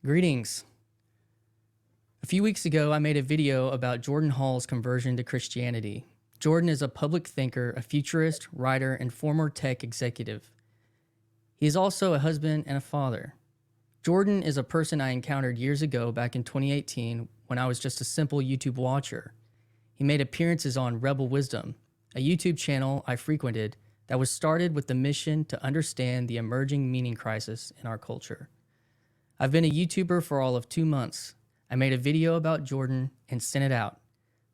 Greetings. A few weeks ago, I made a video about Jordan Hall's conversion to Christianity. Jordan is a public thinker, a futurist, writer, and former tech executive. He is also a husband and a father. Jordan is a person I encountered years ago back in 2018 when I was just a simple YouTube watcher. He made appearances on Rebel Wisdom, a YouTube channel I frequented that was started with the mission to understand the emerging meaning crisis in our culture. I've been a YouTuber for all of 2 months. I made a video about Jordan and sent it out.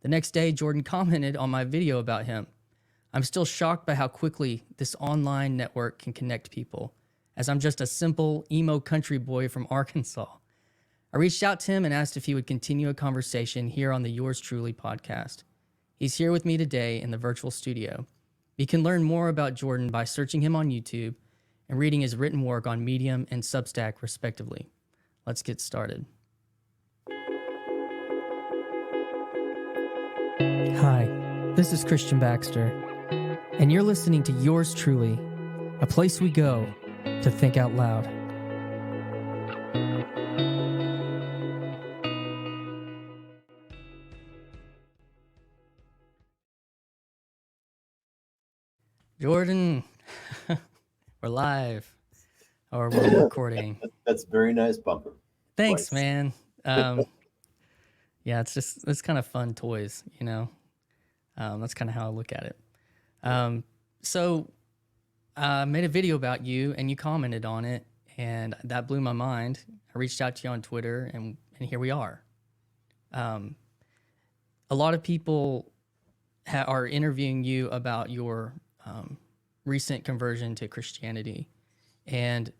The next day, Jordan commented on my video about him. I'm still shocked by how quickly this online network can connect people, as I'm just a simple emo country boy from Arkansas. I reached out to him and asked if he would continue a conversation here on the Yours Truly podcast. He's here with me today in the virtual studio. You can learn more about Jordan by searching him on YouTube and reading his written work on Medium and Substack, respectively. Let's get started. Hi, this is Christian Baxter, and you're listening to Yours Truly, a place we go to think out loud. Jordan, we're live, or we're recording. That's a very nice bumper. Thanks, Twice. man. Yeah, it's kind of fun toys, you know. That's kind of how I look at it. So I made a video about you, and you commented on it, and that blew my mind. I reached out to you on Twitter, and here we are. A lot of people are interviewing you about your recent conversion to Christianity, and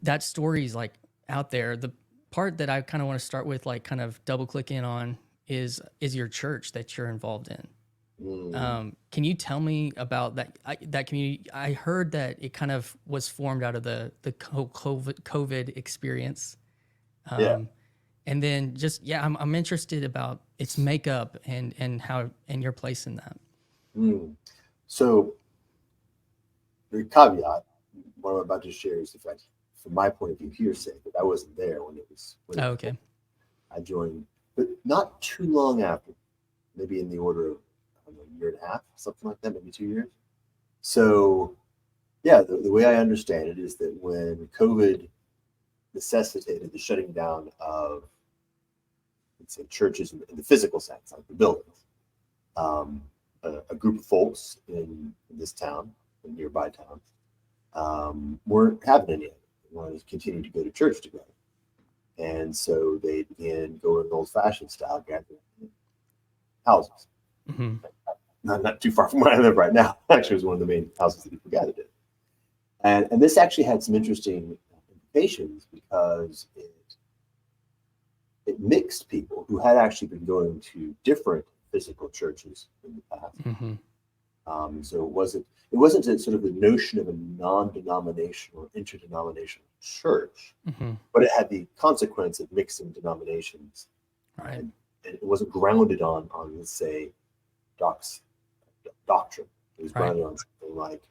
that story's like out there. The part that I kind of want to start with, like kind of double click in on, is your church that you're involved in. Can you tell me about that community? I heard that it kind of was formed out of the COVID experience. And then just, I'm interested about its makeup and how, and your place in that. So the caveat, what I'm about to share is the fact, from my point of view, hearsay, but I wasn't there when it was. Okay. I joined, but not too long after, maybe in the order of a year and a half, something like that, maybe 2 years. So, yeah, the way I understand it is that when COVID necessitated the shutting down of, let's say, churches in the physical sense, like the buildings, a group of folks in this town, in nearby towns, weren't having any of it. They wanted to continue to go to church together. And so they began going old-fashioned style, gathering in houses. Mm-hmm. Not too far from where I live right now. Actually, it was one of the main houses that people gathered in. And this actually had some interesting implications because it mixed people who had actually been going to different physical churches in the past. Mm-hmm. So it wasn't a sort of the notion of a non-denominational or interdenominational church, but it had the consequence of mixing denominations. Right. And it wasn't grounded on let's say, doctrine. It was grounded on something like,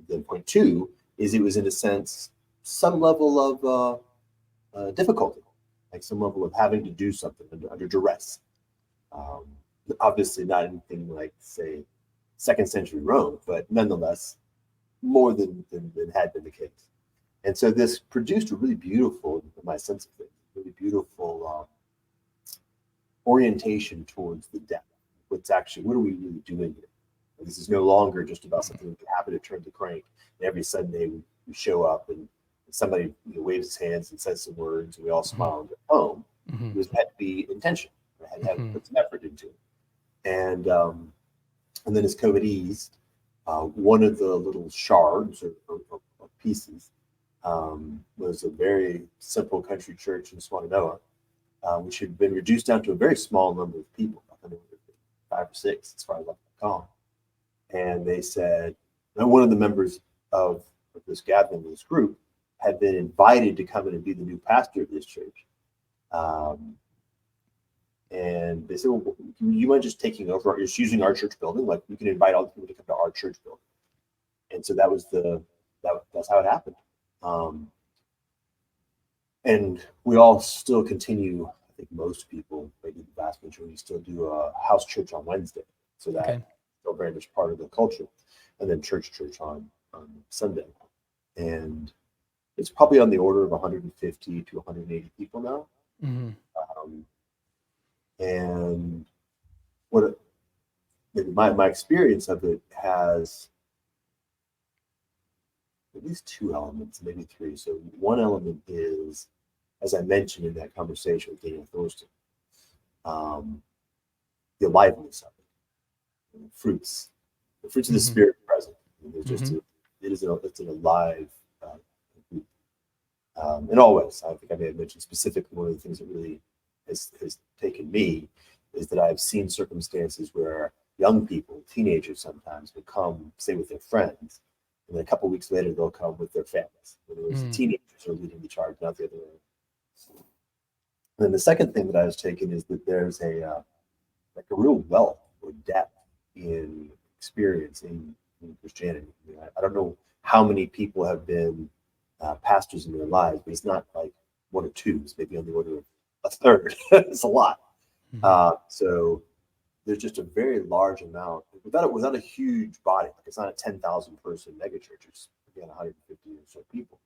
then point two is it was in a sense some level of difficulty, like some level of having to do something under duress. Obviously not anything like, say, 2nd century Rome, but nonetheless more than had been the case. And so this produced a really beautiful, in my sense of it, really beautiful orientation towards the depth. What are we really doing here? And this is no longer just about something that happen to turn the crank. And every Sunday we show up and somebody waves his hands and says some words and we all smile and go home. It had to be intentional. I had to put some effort into it. And then as COVID eased, one of the little shards or pieces was a very simple country church in Swannanoa, which had been reduced down to a very small number of people, 5 or 6 as far as I can recall. And they said, and one of the members of this gathering, this group, had been invited to come in and be the new pastor of this church. And they said, well, you mind just taking over, just using our church building? Like, we can invite all the people to come to our church building. And so that's how it happened. Um, and we all still continue, I think most people, maybe the vast majority, still do a house church on Wednesday. So that's Okay. still very much part of the culture. And then church on Sunday. And it's probably on the order of 150 to 180 people now. Mm-hmm. Um, and what my experience of it has at least two elements, maybe three. So one element is, as I mentioned in that conversation with Daniel Thorsten, the aliveness of it, the fruits of the Mm-hmm. spirit present. And there's just Mm-hmm. it's an alive group. In all ways, I think I may have mentioned specifically one of the things that really has taken me is that I've seen circumstances where young people, teenagers sometimes, will come, say, with their friends, and then a couple of weeks later they'll come with their families. In other words, the teenagers are leading the charge, not the other way. And then the second thing that I was taken is that there's a real wealth or depth in experiencing in Christianity. I don't know how many people have been pastors in their lives, but it's not like one or two. It's maybe on the order of a third. It's a lot. Mm-hmm. So there's just a very large amount without a huge body. Like it's not a 10,000 person megachurch. It's again 150 or so people.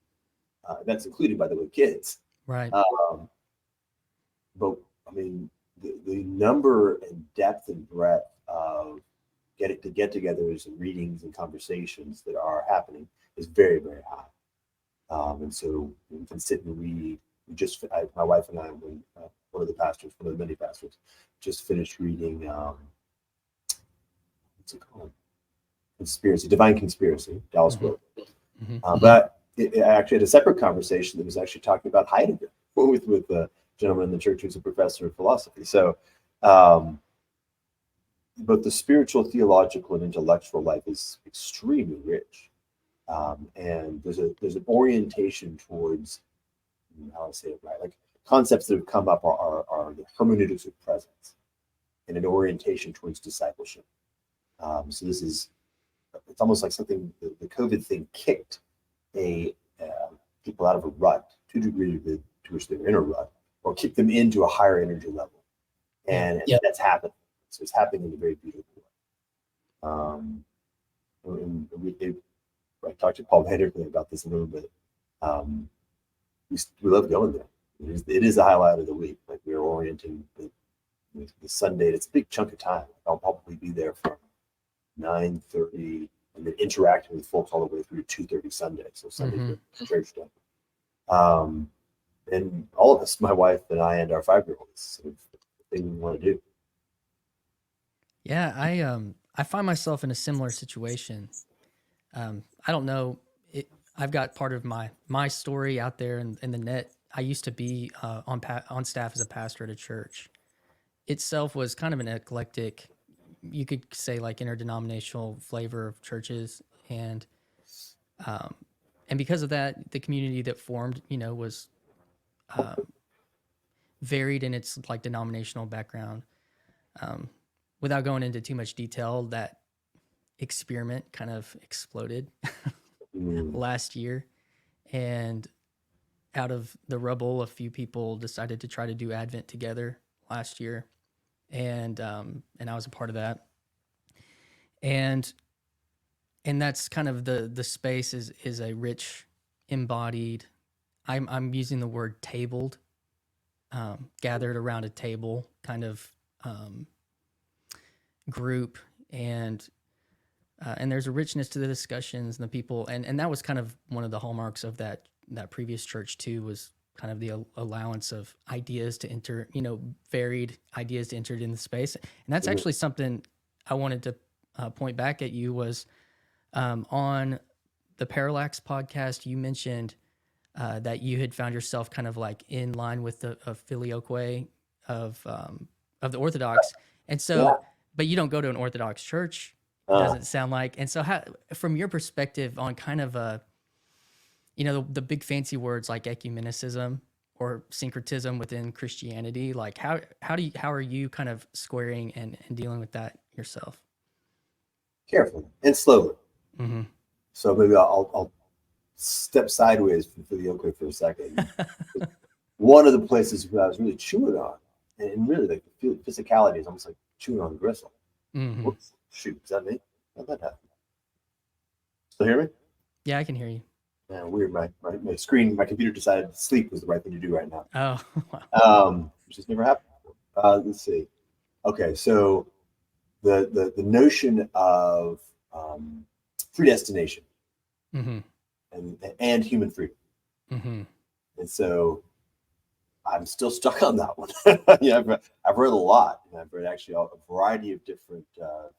That's including, by the way, kids. Right. But I mean, the number and depth and breadth of get-togethers and readings and conversations that are happening is very, very high. And so we can sit and read. My wife and I, one of the many pastors, just finished reading. What's it called? Divine Conspiracy, Dallas Mm-hmm. Willard. Mm-hmm. But it actually had a separate conversation that was actually talking about Heidegger with a gentleman in the church who's a professor of philosophy. So, both the spiritual, theological, and intellectual life is extremely rich, and there's an orientation towards, how I say it right, like concepts that have come up are the hermeneutics of presence and an orientation towards discipleship. So it's almost like something the COVID thing kicked people out of a rut to a degree to which they were in a rut, or kicked them into a higher energy level, and that's happened. So it's happening in a very beautiful way. I talked to Paul Vanderklee about this a little bit. We love going there. It is the highlight of the week. Like we're orienting the Sunday. It's a big chunk of time. I'll probably be there from 9:30 and then interacting with folks all the way through to 2:30 Sunday. So Sunday church day. And all of us, my wife and I and our 5-year-old, is sort of the thing we want to do. Yeah, I find myself in a similar situation. I don't know. I've got part of my story out there in the net. I used to be on staff as a pastor at a church. Itself was kind of an eclectic, you could say like interdenominational flavor of churches, and because of that, the community that formed, was varied in its like denominational background. Without going into too much detail, that experiment kind of exploded last year, and out of the rubble, a few people decided to try to do Advent together last year, and I was a part of that, and that's kind of the space is a rich, embodied. I'm using the word tabled, gathered around a table kind of group, and there's a richness to the discussions and the people, and that was kind of one of the hallmarks of that previous church too, was kind of the allowance of ideas to enter, varied ideas to enter in the space. And that's actually something I wanted to point back at you was on the Parallax podcast, you mentioned that you had found yourself kind of like in line with the filioque of the Orthodox. And so, but you don't go to an Orthodox church, it doesn't sound like. And so how, from your perspective on kind of the big fancy words like ecumenicism or syncretism within Christianity, like how are you kind of squaring and dealing with that yourself? Carefully and slowly. Mm-hmm. So maybe I'll step sideways for the okay for a second. One of the places where I was really chewing on, and really like the physicality is almost like chewing on a gristle. Mm-hmm. Whoops, shoot, is that me? How'd that happen? Still hear me? Yeah, I can hear you. Weird. My screen, my computer decided sleep was the right thing to do right now. Oh, wow. Which has never happened before. Let's see. Okay, so the notion of predestination Mm-hmm. and human freedom, Mm-hmm. and so I'm still stuck on that one. I've read a lot, and I've read actually a variety of different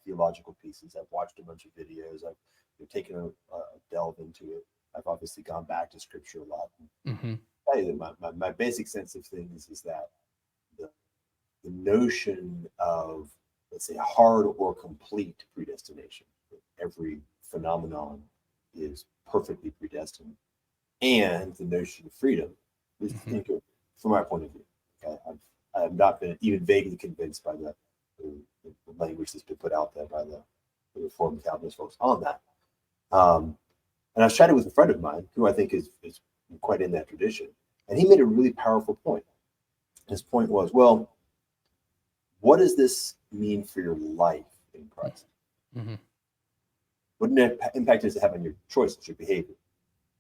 theological pieces. I've watched a bunch of videos. I've taken a delve into it. I've obviously gone back to scripture a lot. Mm-hmm. My basic sense of things is that the notion of, let's say, hard or complete predestination, every phenomenon is perfectly predestined, and the notion of freedom is from my point of view. Okay? I have not been even vaguely convinced by the language that's been put out there by the Reformed Calvinist folks on that. And I was chatting with a friend of mine who I think is quite in that tradition, and he made a really powerful point. His point was, well, what does this mean for your life in Christ? Mm-hmm. What impact does it have on your choices, your behavior?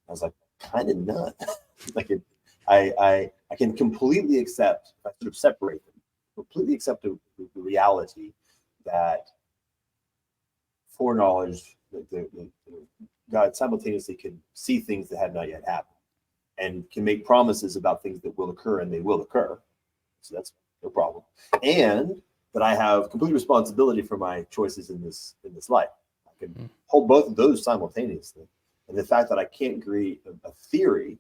I was like, kind of none. Like I can completely accept, I sort of separate them, completely accept the reality that foreknowledge, God simultaneously can see things that have not yet happened and can make promises about things that will occur, and they will occur. So that's no problem. And that I have complete responsibility for my choices in this life. I can hold both of those simultaneously. And the fact that I can't create a theory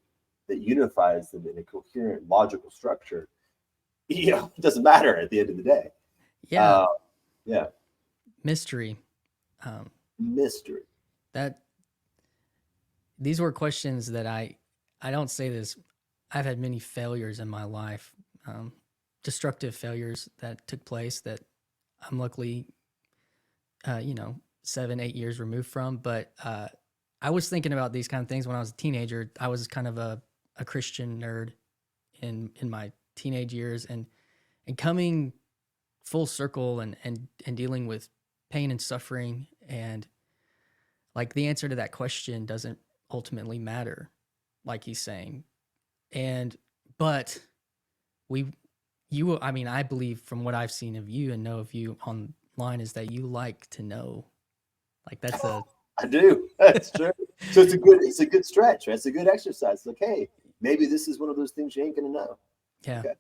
that unifies them in a coherent, logical structure, it doesn't matter at the end of the day. Yeah. Yeah. Mystery. Mystery. These were questions that I don't say this. I've had many failures in my life, destructive failures that took place that I'm luckily, 7-8 years removed from. But I was thinking about these kind of things when I was a teenager. I was kind of a Christian nerd in my teenage years, and coming full circle and dealing with pain and suffering, and like the answer to that question doesn't ultimately matter, like he's saying. But I believe from what I've seen of you and know of you online is that you like to know. Like that's I do. That's true. So it's a good stretch. Right? It's a good exercise. It's like, hey, maybe this is one of those things you ain't gonna know. Yeah. Okay.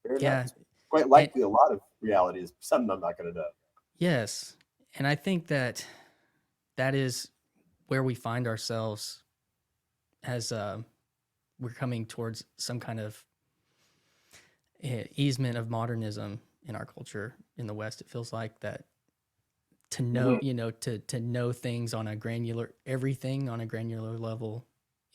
Fair Yeah. enough. It's quite likely a lot of reality is something I'm not gonna know. Yes. And I think that is where we find ourselves as we're coming towards some kind of easement of modernism in our culture in the West. It feels like that to know, to know things on a granular, everything on a granular level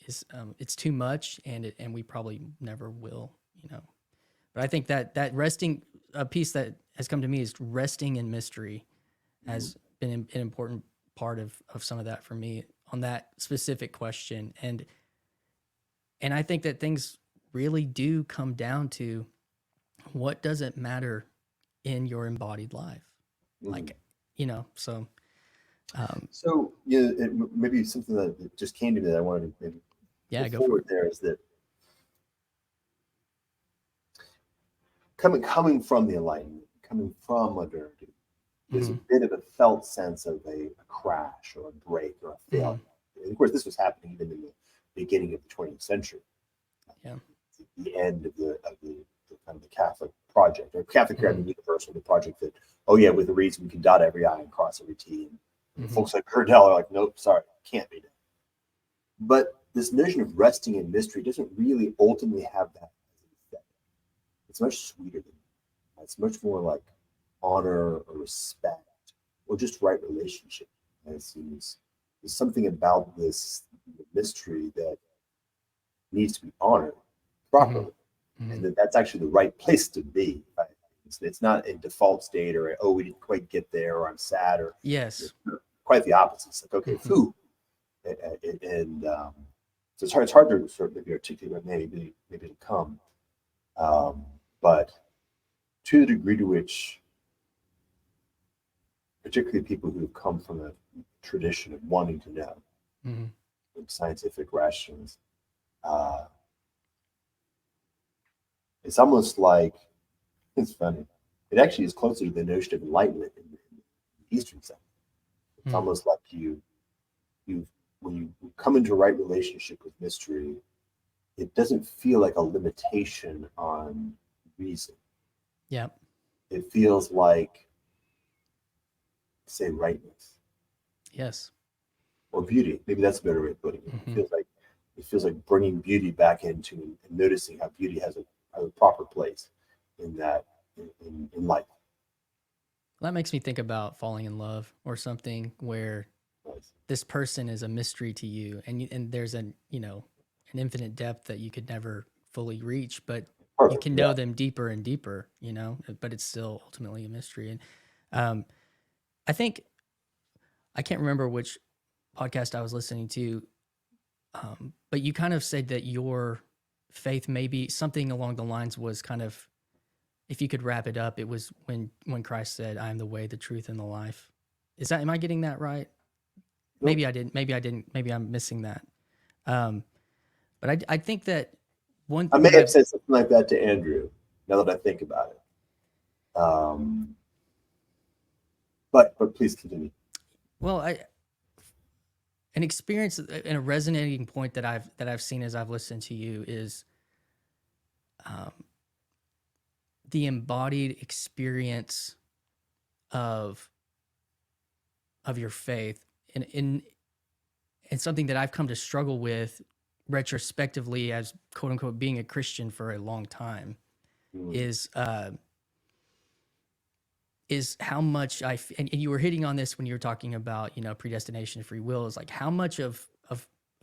is it's too much, and we probably never will, But I think that resting, a piece that has come to me is resting in mystery has been an important part of some of that for me on that specific question. And I think that things really do come down to what doesn't matter in your embodied life. Like, so. So, maybe something that just came to me that I wanted to maybe go forward there is that coming from the Enlightenment, coming from modernity, there's a bit of a felt sense of a crash or a break or a failure. And of course, this was happening even in the beginning of the 20th century. Yeah. The end of the kind of the Catholic project, or Catholic Care Universal, the project that, with the reason we can dot every I and cross every T. And folks like Curdell are like, nope, sorry, can't be done. But this notion of resting in mystery doesn't really ultimately have that as an effect. It's much sweeter than that. It's much more like honor or respect or just right relationship. And it seems there's something about this mystery that needs to be honored properly. And that's actually the right place to be. Right? It's not a default state or we didn't quite get there, or I'm sad, or yes, quite the opposite. It's like, okay, So it's hard to sort of maybe articulate, maybe to come. But to the degree to which, particularly people who have come from a tradition of wanting to know, Mm-hmm. scientific rationalism, it's almost like, it's funny. It actually is closer to the notion of enlightenment in the Eastern sense. It's almost like when you come into a right relationship with mystery, it doesn't feel like a limitation on reason. Yeah. It feels like, say, rightness. Yes. Or beauty. Maybe that's a better way of putting it. Mm-hmm. It feels like bringing beauty back into and noticing how beauty has a proper place in that in life. That makes me think about falling in love or something where Nice. this person is a mystery to you, and there's an infinite depth that you could never fully reach, but you can know them deeper and deeper, but it's still ultimately a mystery. And I think, I can't remember which podcast I was listening to, but you kind of said that your faith, maybe something along the lines was kind of, if you could wrap it up, it was when Christ said, "I am the way, the truth, and the life." Am I getting that right? Nope. Maybe I didn't, maybe I'm missing that. But I think that I may have said something like that to Andrew, now that I think about it. But please continue. Well, an experience and a resonating point that I've seen as I've listened to you is the embodied experience of your faith, and something that I've come to struggle with retrospectively as quote unquote being a Christian for a long time is how much and you were hitting on this when you were talking about, predestination and free will, is like how much of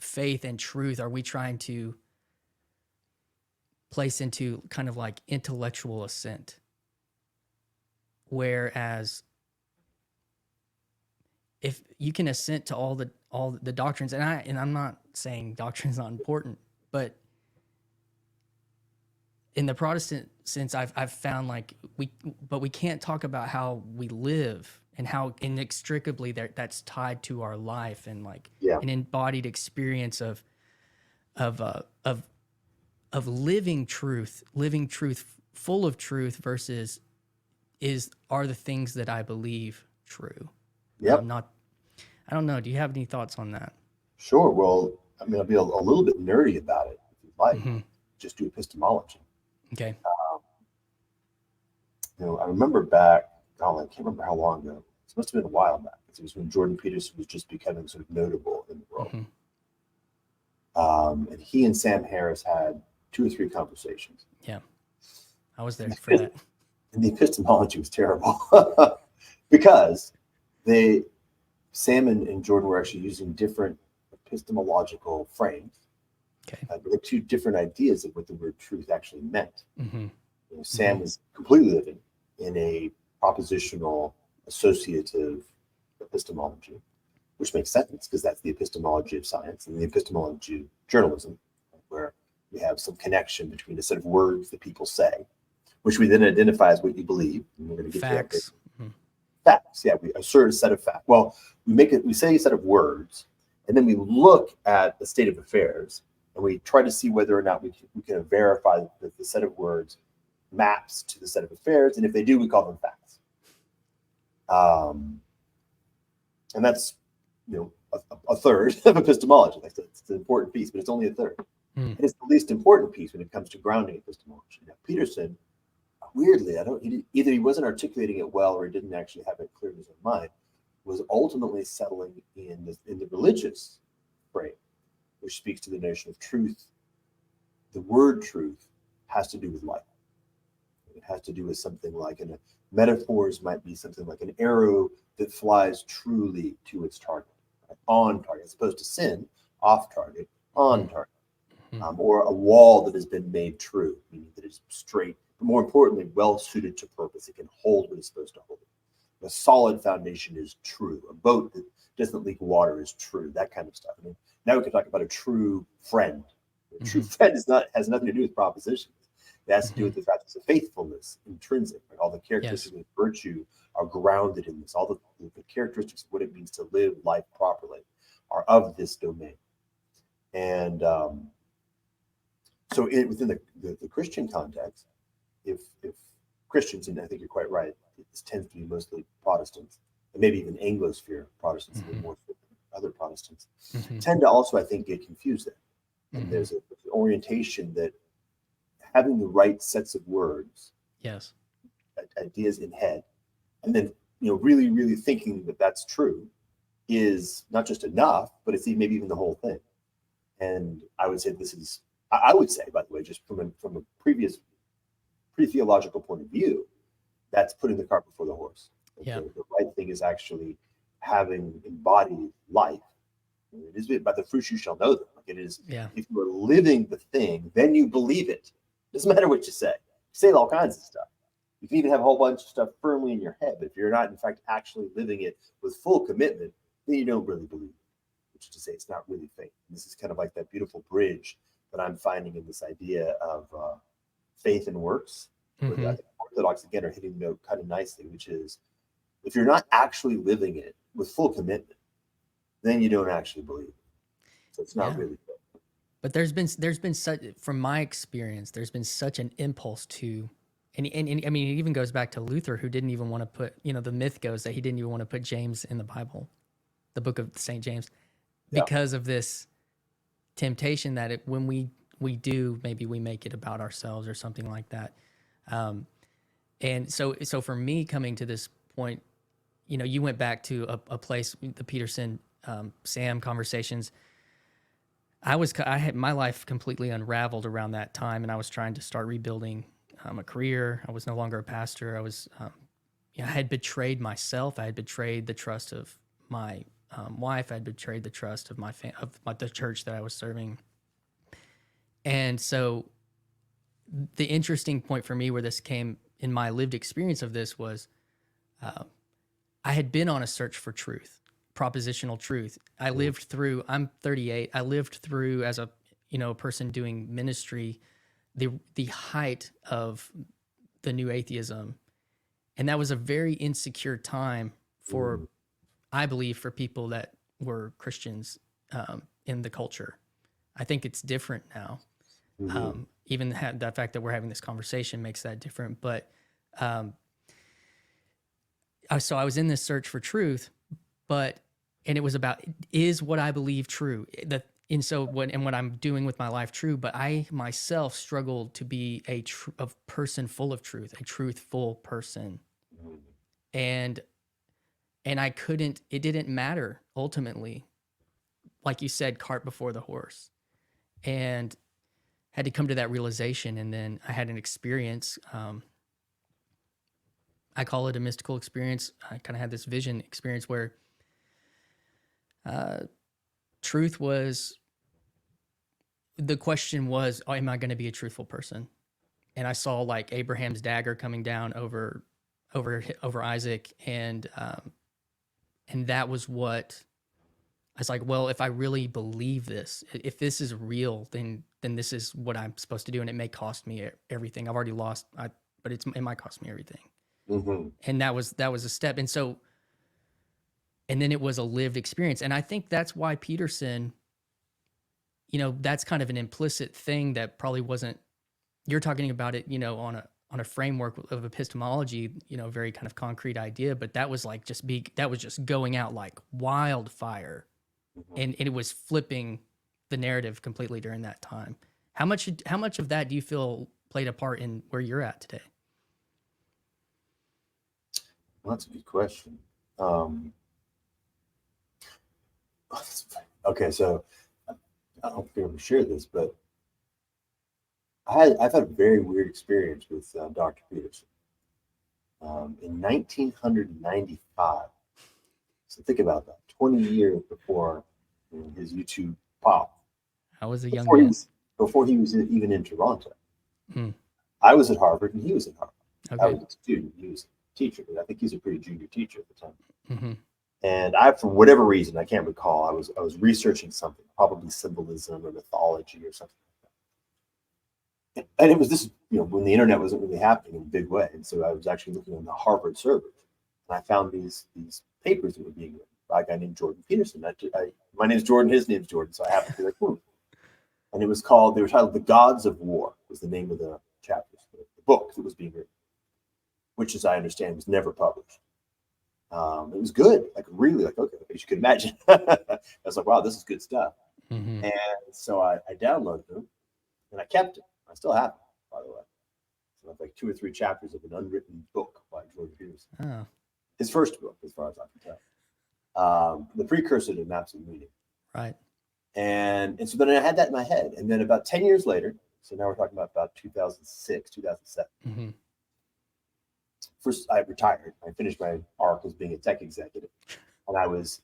faith and truth are we trying to place into kind of like intellectual assent, whereas if you can assent to all the doctrines, and I'm not saying doctrine's not important, but in the Protestant sense, I've found like we can't talk about how we live and how inextricably that's tied to our life, and like an embodied experience of living truth full of truth versus are the things that I believe true. Yep. I don't know. Do you have any thoughts on that? Sure. Well, I mean, I'll be a little bit nerdy about it if you'd like. Just do epistemology. Okay. I remember back, I can't remember how long ago. This must have been a while back. It was when Jordan Peterson was just becoming sort of notable in the world. And he and Sam Harris had 2 or 3 conversations. Yeah. I was there for that. And the epistemology was terrible because Sam and Jordan were actually using different epistemological frames. Okay. There were 2 different ideas of what the word truth actually meant. Sam was completely living in a propositional, associative epistemology, which makes sense because that's the epistemology of science and the epistemology of journalism, where we have some connection between a set of words that people say, which we then identify as what you believe. And we're going to get facts. Facts. Yeah, we assert a set of facts. Well, we say a set of words, and then we look at the state of affairs, and we try to see whether or not we can verify that the set of words maps to the set of affairs, and if they do, we call them facts. And that's a third of epistemology. It's an important piece, but it's only a third. And it's the least important piece when it comes to grounding epistemology. Now, Peterson, weirdly, either he wasn't articulating it well or he didn't actually have it clear in his own mind, was ultimately settling in the religious frame, which speaks to the notion of truth. The word truth has to do with life. It has to do with something like, metaphors might be something like an arrow that flies truly to its target, right? On target, as opposed to sin, off target, on target. Or a wall that has been made true, meaning that it's straight, but more importantly, well suited to purpose. It can hold what it's supposed to hold. A solid foundation is true. A boat that doesn't leak water is true, that kind of stuff. I mean, now we can talk about a true friend. A true Mm-hmm. friend has nothing to do with propositions. It has to do Mm-hmm. with the fact it's a faithfulness, intrinsic. Right? All the characteristics Yes. of virtue are grounded in this. All the characteristics of what it means to live life properly are of this domain. And so within the Christian context, if Christians, and I think you're quite right, this tends to be mostly Protestants, and maybe even Anglosphere Protestants, Mm-hmm. more so than other Protestants, Mm-hmm. tend to also, I think, get confused there. And Mm-hmm. there's an orientation that having the right sets of words, Yes. ideas in head, and then really, really thinking that that's true is not just enough, but it's maybe even the whole thing. And I would say I would say, by the way, just from a previous pre-theological point of view, that's putting the cart before the horse. Yeah. The right thing is actually having embodied life. It is by the fruits you shall know them. Like it is, Yeah. if you are living the thing, then you believe it. Doesn't matter what you say. You say all kinds of stuff. You can even have a whole bunch of stuff firmly in your head, but if you're not, in fact, actually living it with full commitment, then you don't really believe it. Which is to say, it's not really faith. And this is kind of like that beautiful bridge that I'm finding in this idea of faith and works. Mm-hmm. Where I think Orthodox, again, are hitting the note kind of nicely, which is if you're not actually living it with full commitment, then you don't actually believe it. So it's not really faith. But there's been such, from my experience, there's been such an impulse to, and I mean, it even goes back to Luther, who didn't even want to put, the myth goes that he didn't even want to put James in the Bible, the book of St. James, because of this temptation that when we do, maybe we make it about ourselves or something like that. And so for me coming to this point, you went back to a place, the Peterson, Sam conversations. I had my life completely unraveled around that time, and I was trying to start rebuilding a career. I was no longer a pastor. I had betrayed myself. I had betrayed the trust of my wife. I had betrayed the trust of the church that I was serving. And so, the interesting point for me where this came in my lived experience of this was, I had been on a search for truth, propositional truth. I lived through. I'm 38. I lived through as a person doing ministry, the height of the new atheism, and that was a very insecure time for, I believe, for people that were Christians in the culture. I think it's different now. Even the fact that we're having this conversation makes that different. But so I was in this search for truth, and it was about, is what I believe true? What I'm doing with my life true? But I myself struggled to be a person full of truth, a truthful person, and I couldn't. It didn't matter ultimately, like you said, cart before the horse, and had to come to that realization. And then I had an experience. I call it a mystical experience. I kind of had this vision experience where truth was, the question was, oh, am I going to be a truthful person? And I saw like Abraham's dagger coming down over Isaac, and that was what I was like. Well, if I really believe this, if this is real, then this is what I'm supposed to do, and it may cost me everything. I've already lost, but it might cost me everything. And that was a step, and so, and then it was a lived experience, and I think that's why Peterson, that's kind of an implicit thing that probably wasn't. You're talking about it, on a framework of epistemology, very kind of concrete idea, but that was like that was just going out like wildfire, and it was flipping the narrative completely during that time. How much of that do you feel played a part in where you're at today? Well, that's a good question. Okay, so I don't think I'm share this, but I've had a very weird experience with Dr. Peterson. In 1995, so think about that, 20 years before his YouTube pop. I was a young man. Before he was even in Toronto. Hmm. I was at Harvard and he was at Harvard. Okay. I was a student, he was a teacher, but I think he's a pretty junior teacher at the time. Mm-hmm. And I, for whatever reason, I can't recall, I was researching something, probably symbolism or mythology or something like that. And it was this, when the internet wasn't really happening in a big way. And so I was actually looking on the Harvard servers, and I found these papers that were being written by a guy named Jordan Peterson. My name's Jordan, his name's Jordan, so I happened to be like, And it was they were titled "The Gods of War" was the name of the chapters, the book that was being written, which, as I understand, was never published. It was good, like really, like, okay, as you can imagine. I was like, wow, this is good stuff. Mm-hmm. And so I downloaded them, and I kept them. I still have them, by the way. So I have like 2 or 3 chapters of an unwritten book by Jordan Peterson. Oh. His first book, as far as I can tell. The precursor to Maps of Meaning. Right. And so then I had that in my head. And then about 10 years later, so now we're talking about 2006, 2007. Mm-hmm. First, I retired. I finished my arc as being a tech executive. And I was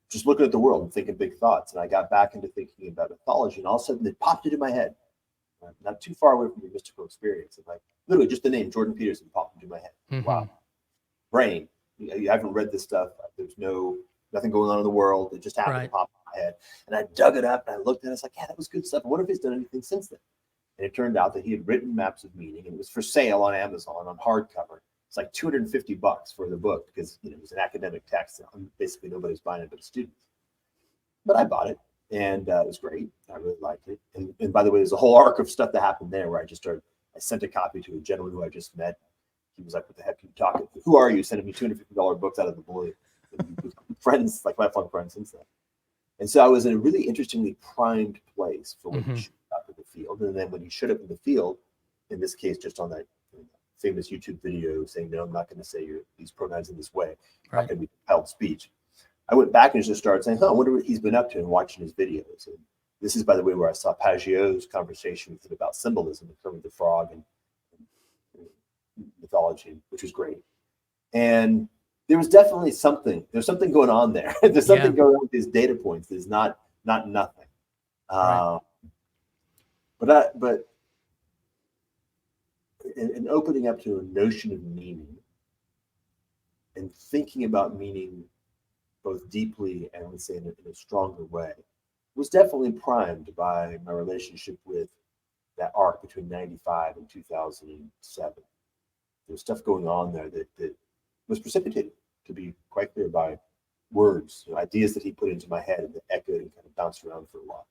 just looking at the world and thinking big thoughts. And I got back into thinking about mythology. And all of a sudden, it popped into my head. Not too far away from your mystical experience. And like literally just the name Jordan Peterson popped into my head. Mm-hmm. Wow. Brain. You haven't read this stuff. There's nothing going on in the world. It just happened to pop in my head. And I dug it up and I looked at it. I was like, yeah, that was good stuff. I wonder if he's done anything since then. And it turned out that he had written Maps of Meaning, and it was for sale on Amazon on hardcover. It's like $250 for the book because it was an academic text. Basically, nobody's buying it but students. But I bought it, and it was great. I really liked it. And by the way, there's a whole arc of stuff that happened there where I sent a copy to a gentleman who I just met. He was like, "What the heck are you talking? Who are you sending me $250 books out of the blue?" Friends, like lifelong friends since then. And so I was in a really interestingly primed place for when he showed up in the field. And then when he showed up in the field, in this case, just on that famous YouTube video saying, no, I'm not going to say these pronouns in this way. Not going to be compelled speech. I went back and just started saying, I wonder what he's been up to and watching his videos. And this is, by the way, where I saw Pageau's conversation with him about symbolism and Kermit the Frog and mythology, which was great. And there was definitely something. There's something going on there. There's something going on with these data points. There's not nothing. But in opening up to a notion of meaning and thinking about meaning both deeply and I would say in a stronger way was definitely primed by my relationship with that arc between 95 and 2007. There's stuff going on there that was precipitated, to be quite clear, by words, ideas that he put into my head and that echoed and kind of bounced around for a while.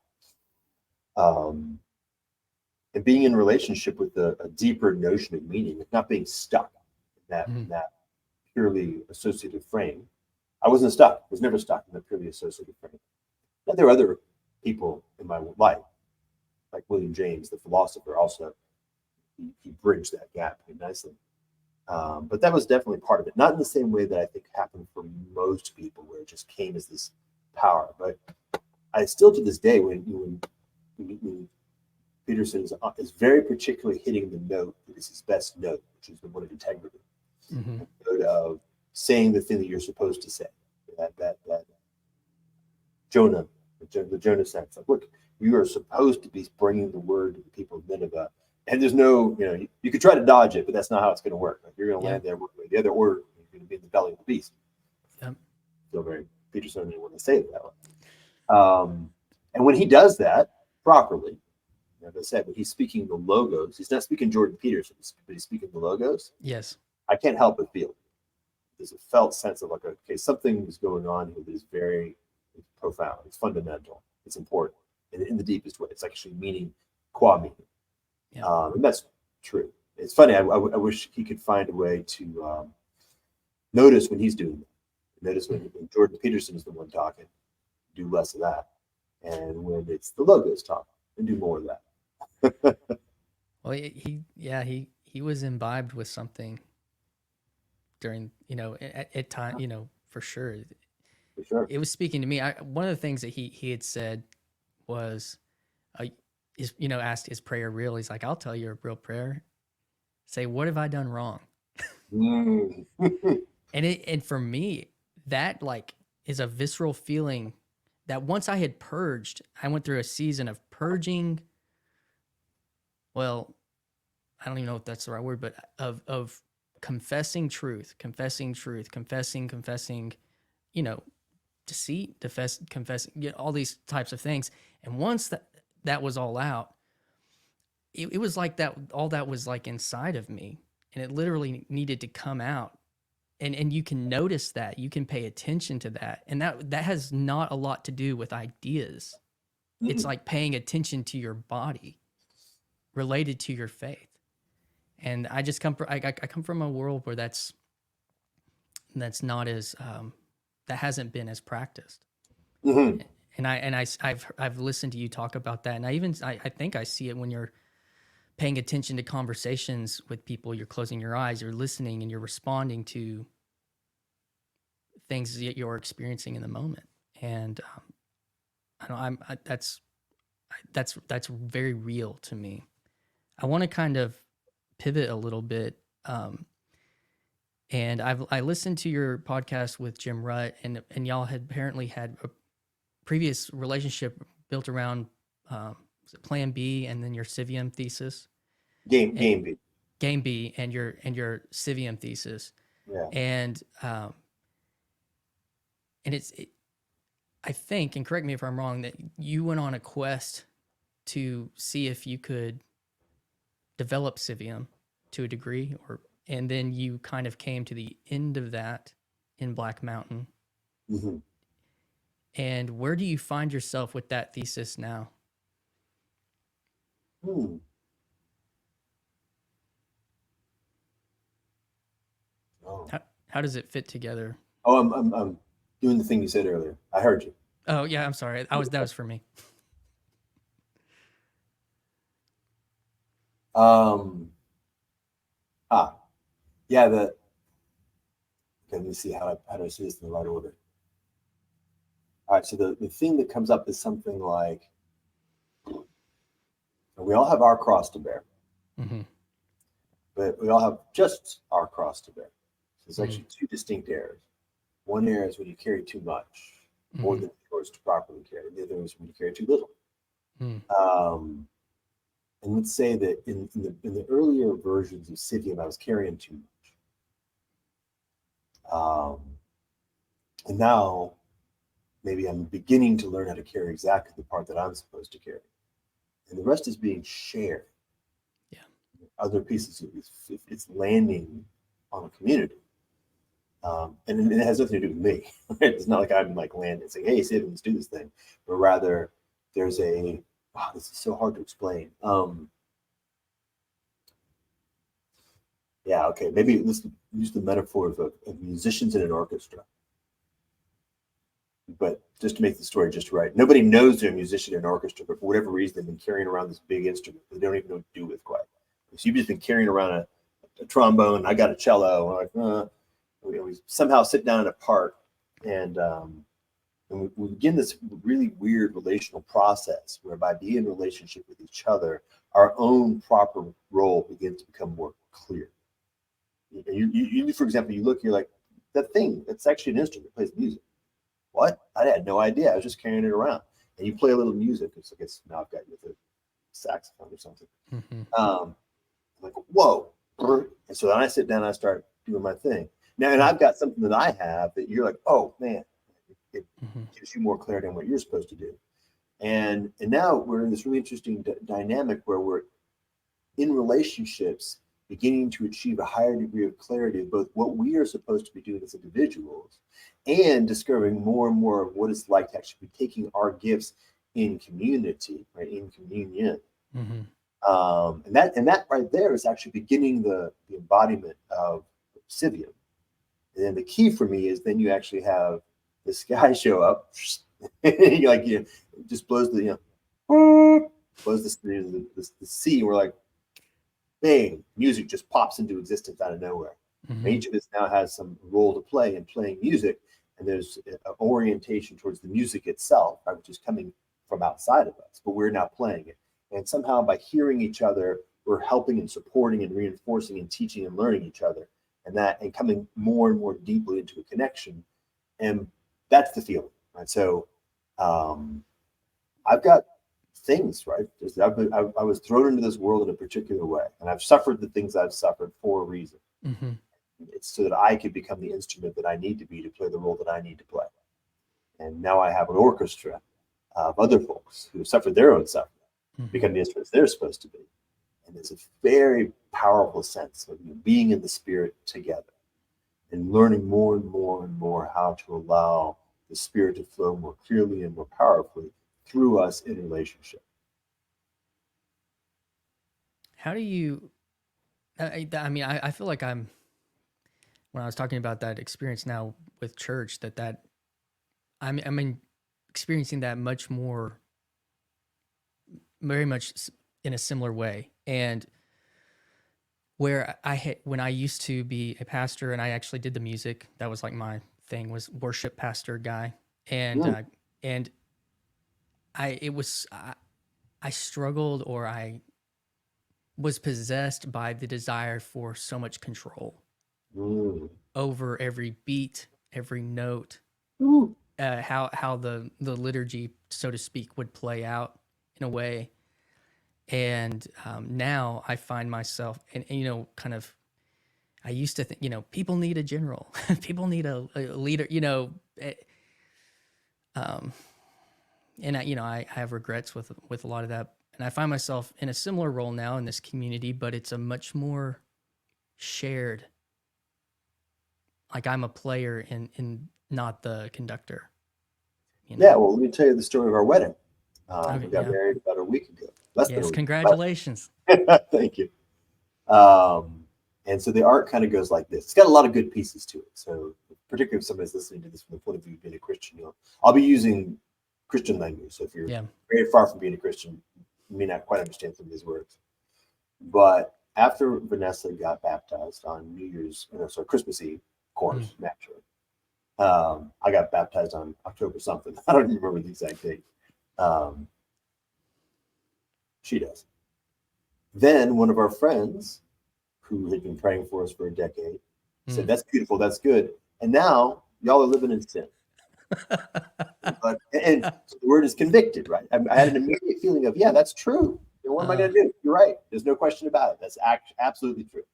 And being in relationship with a deeper notion of meaning, not being stuck in that purely associative frame. I wasn't stuck. I was never stuck in that purely associative frame. Now, there are other people in my life, like William James, the philosopher, also. He bridged that gap pretty nicely. But that was definitely part of it. Not in the same way that I think happened for most people, where it just came as this power. But I still, to this day, when Peterson is very particularly hitting the note that is his best note, which is the one of integrity, the note of saying the thing that you're supposed to say. That Jonah, the Jonah sense. Like, look, you are supposed to be bringing the word to the people of Nineveh. And there's no, you could try to dodge it, but that's not how it's going to work. Like, you're going to land there one way. The other order, you're going to be in the belly of the beast. Yep. Feel very Peterson didn't want to say it that way. And when he does that properly, as I said, when he's speaking the logos, he's not speaking Jordan Peterson, but he's speaking the logos. Yes. I can't help but feel there's a felt sense of like, okay, something is going on here that is very profound. It's fundamental. It's important. And in the deepest way, it's actually meaning, qua meaning. Yeah. And that's true. It's funny. I wish he could find a way to notice when he's doing that. Notice when Jordan Peterson is the one talking, do less of that. And when it's the logos talking, and do more of that. Well, he was imbibed with something during, at time, for sure. For sure. It was speaking to me. One of the things that he had said was, asked, is prayer real? He's like, I'll tell you a real prayer. Say, what have I done wrong? And for me, that is a visceral feeling that once I had purged, I went through a season of purging. Well, I don't even know if that's the right word, but of confessing truth, confessing, you know, deceit, confessing, all these types of things. And once that was all out, it was like that, all that was like inside of me, and it literally needed to come out. And you can notice that, you can pay attention to that. And that has not a lot to do with ideas. It's like paying attention to your body related to your faith. And I just come from, I come from a world where that's not as, that hasn't been as practiced. Mm-hmm. And I've listened to you talk about that. And I think I see it when you're paying attention to conversations with people. You're closing your eyes, you're listening, and you're responding to things that you're experiencing in the moment. And I don't, that's very real to me. I want to kind of pivot a little bit. And I listened to your podcast with Jim Rutt, and y'all had apparently had a previous relationship built around was it Plan B, and then your Civium thesis. Game B. Game B and your Civium thesis. Yeah. And I think, and correct me if I'm wrong, that you went on a quest to see if you could develop Civium to a degree, and then you kind of came to the end of that in Black Mountain. Mm-hmm. And where do you find yourself with that thesis now? Oh. How does it fit together? Oh, I'm doing the thing you said earlier. I heard you. Oh yeah, I'm sorry. That was for me. Yeah. Okay, let me see how do I say this in the right order. All right. So the thing that comes up is something like, we all have our cross to bear, Mm-hmm. but we all have just our cross to bear. So there's actually Mm-hmm. two distinct errors. One error is when you carry too much, more than yours to properly carry. The other is when you carry too little. Mm-hmm. And let's say that in the earlier versions of Civium, I was carrying too much. And now maybe I'm beginning to learn how to carry exactly the part that I'm supposed to carry. And the rest is being shared. Yeah. Other pieces, it's landing on a community. And it has nothing to do with me. It's not like I'm like landing saying, hey, Civium, let's do this thing. But rather, there's wow, this is so hard to explain. Yeah, okay. Maybe let's use the metaphor of musicians in an orchestra. But just to make the story just right, nobody knows they're a musician in an orchestra, but for whatever reason, they've been carrying around this big instrument that they don't even know what to do with quite. So you've just been carrying around a trombone. I got a cello. We somehow sit down in a park, and we begin this really weird relational process whereby being in relationship with each other, our own proper role begins to become more clear. You for example, you're like, that thing, it's actually an instrument, it plays music. What? I had no idea. I was just carrying it around. And you play a little music. It's, I guess now I've got you with a saxophone or something. Mm-hmm. I'm like, whoa. And so then I sit down and I start doing my thing. Now, and I've got something that I have that you're like, oh, man, it gives you more clarity on what you're supposed to do. And now we're in this really interesting dynamic where we're in relationships beginning to achieve a higher degree of clarity of both what we are supposed to be doing as individuals and discovering more and more of what it's like to actually be taking our gifts in community, right, in communion. Mm-hmm. And that right there is actually beginning the embodiment of Civium. And then the key for me is then you actually have this guy show up, and just blows the sea, and we're like, bang, music just pops into existence out of nowhere. Mm-hmm. And each of us now has some role to play in playing music, and there's an orientation towards the music itself, right, which is coming from outside of us, but we're now playing it. And somehow by hearing each other, we're helping and supporting and reinforcing and teaching and learning each other, and coming more and more deeply into a connection. And that's the feeling, right? So I've got things, right? I was thrown into this world in a particular way, and I've suffered the things I've suffered for a reason. Mm-hmm. It's so that I could become the instrument that I need to be to play the role that I need to play. And now I have an orchestra of other folks who suffered their own suffering, become the instruments they're supposed to be. And there's a very powerful sense of being in the spirit together and learning more and more and more how to allow the spirit to flow more clearly and more powerfully through us in relationship. How do you, I mean, I feel like when I was talking about that experience now with church, I'm experiencing that much more, very much in a similar way. And where when I used to be a pastor and I actually did the music, that was like my thing, was worship pastor guy. And, I struggled, or I was possessed by the desire for so much control over every beat, every note, how the liturgy, so to speak, would play out in a way. And now I find myself, and kind of, I used to think, people need a general, people need a leader, and I have regrets with a lot of that. And I find myself in a similar role now in this community, but it's a much more shared, like I'm a player in not the conductor. Yeah, well, let me tell you the story of our wedding. Okay, We got married about a week ago. Less than a week. Congratulations. Thank you. And so the art kind of goes like this. It's got a lot of good pieces to it. So particularly if somebody's listening to this from the point of view of being a Christian, I'll be using Christian language. So if you're very far from being a Christian, you may not quite understand some of these words. But after Vanessa got baptized on Christmas Eve, of course, naturally. I got baptized on October something. I don't even remember the exact date. She does. Then one of our friends, who had been praying for us for a decade, said, "That's beautiful, that's good. And now y'all are living in sin." And so the word is convicted, right? I had an immediate feeling of, yeah, that's true. What am I going to do? You're right. There's no question about it. That's absolutely true.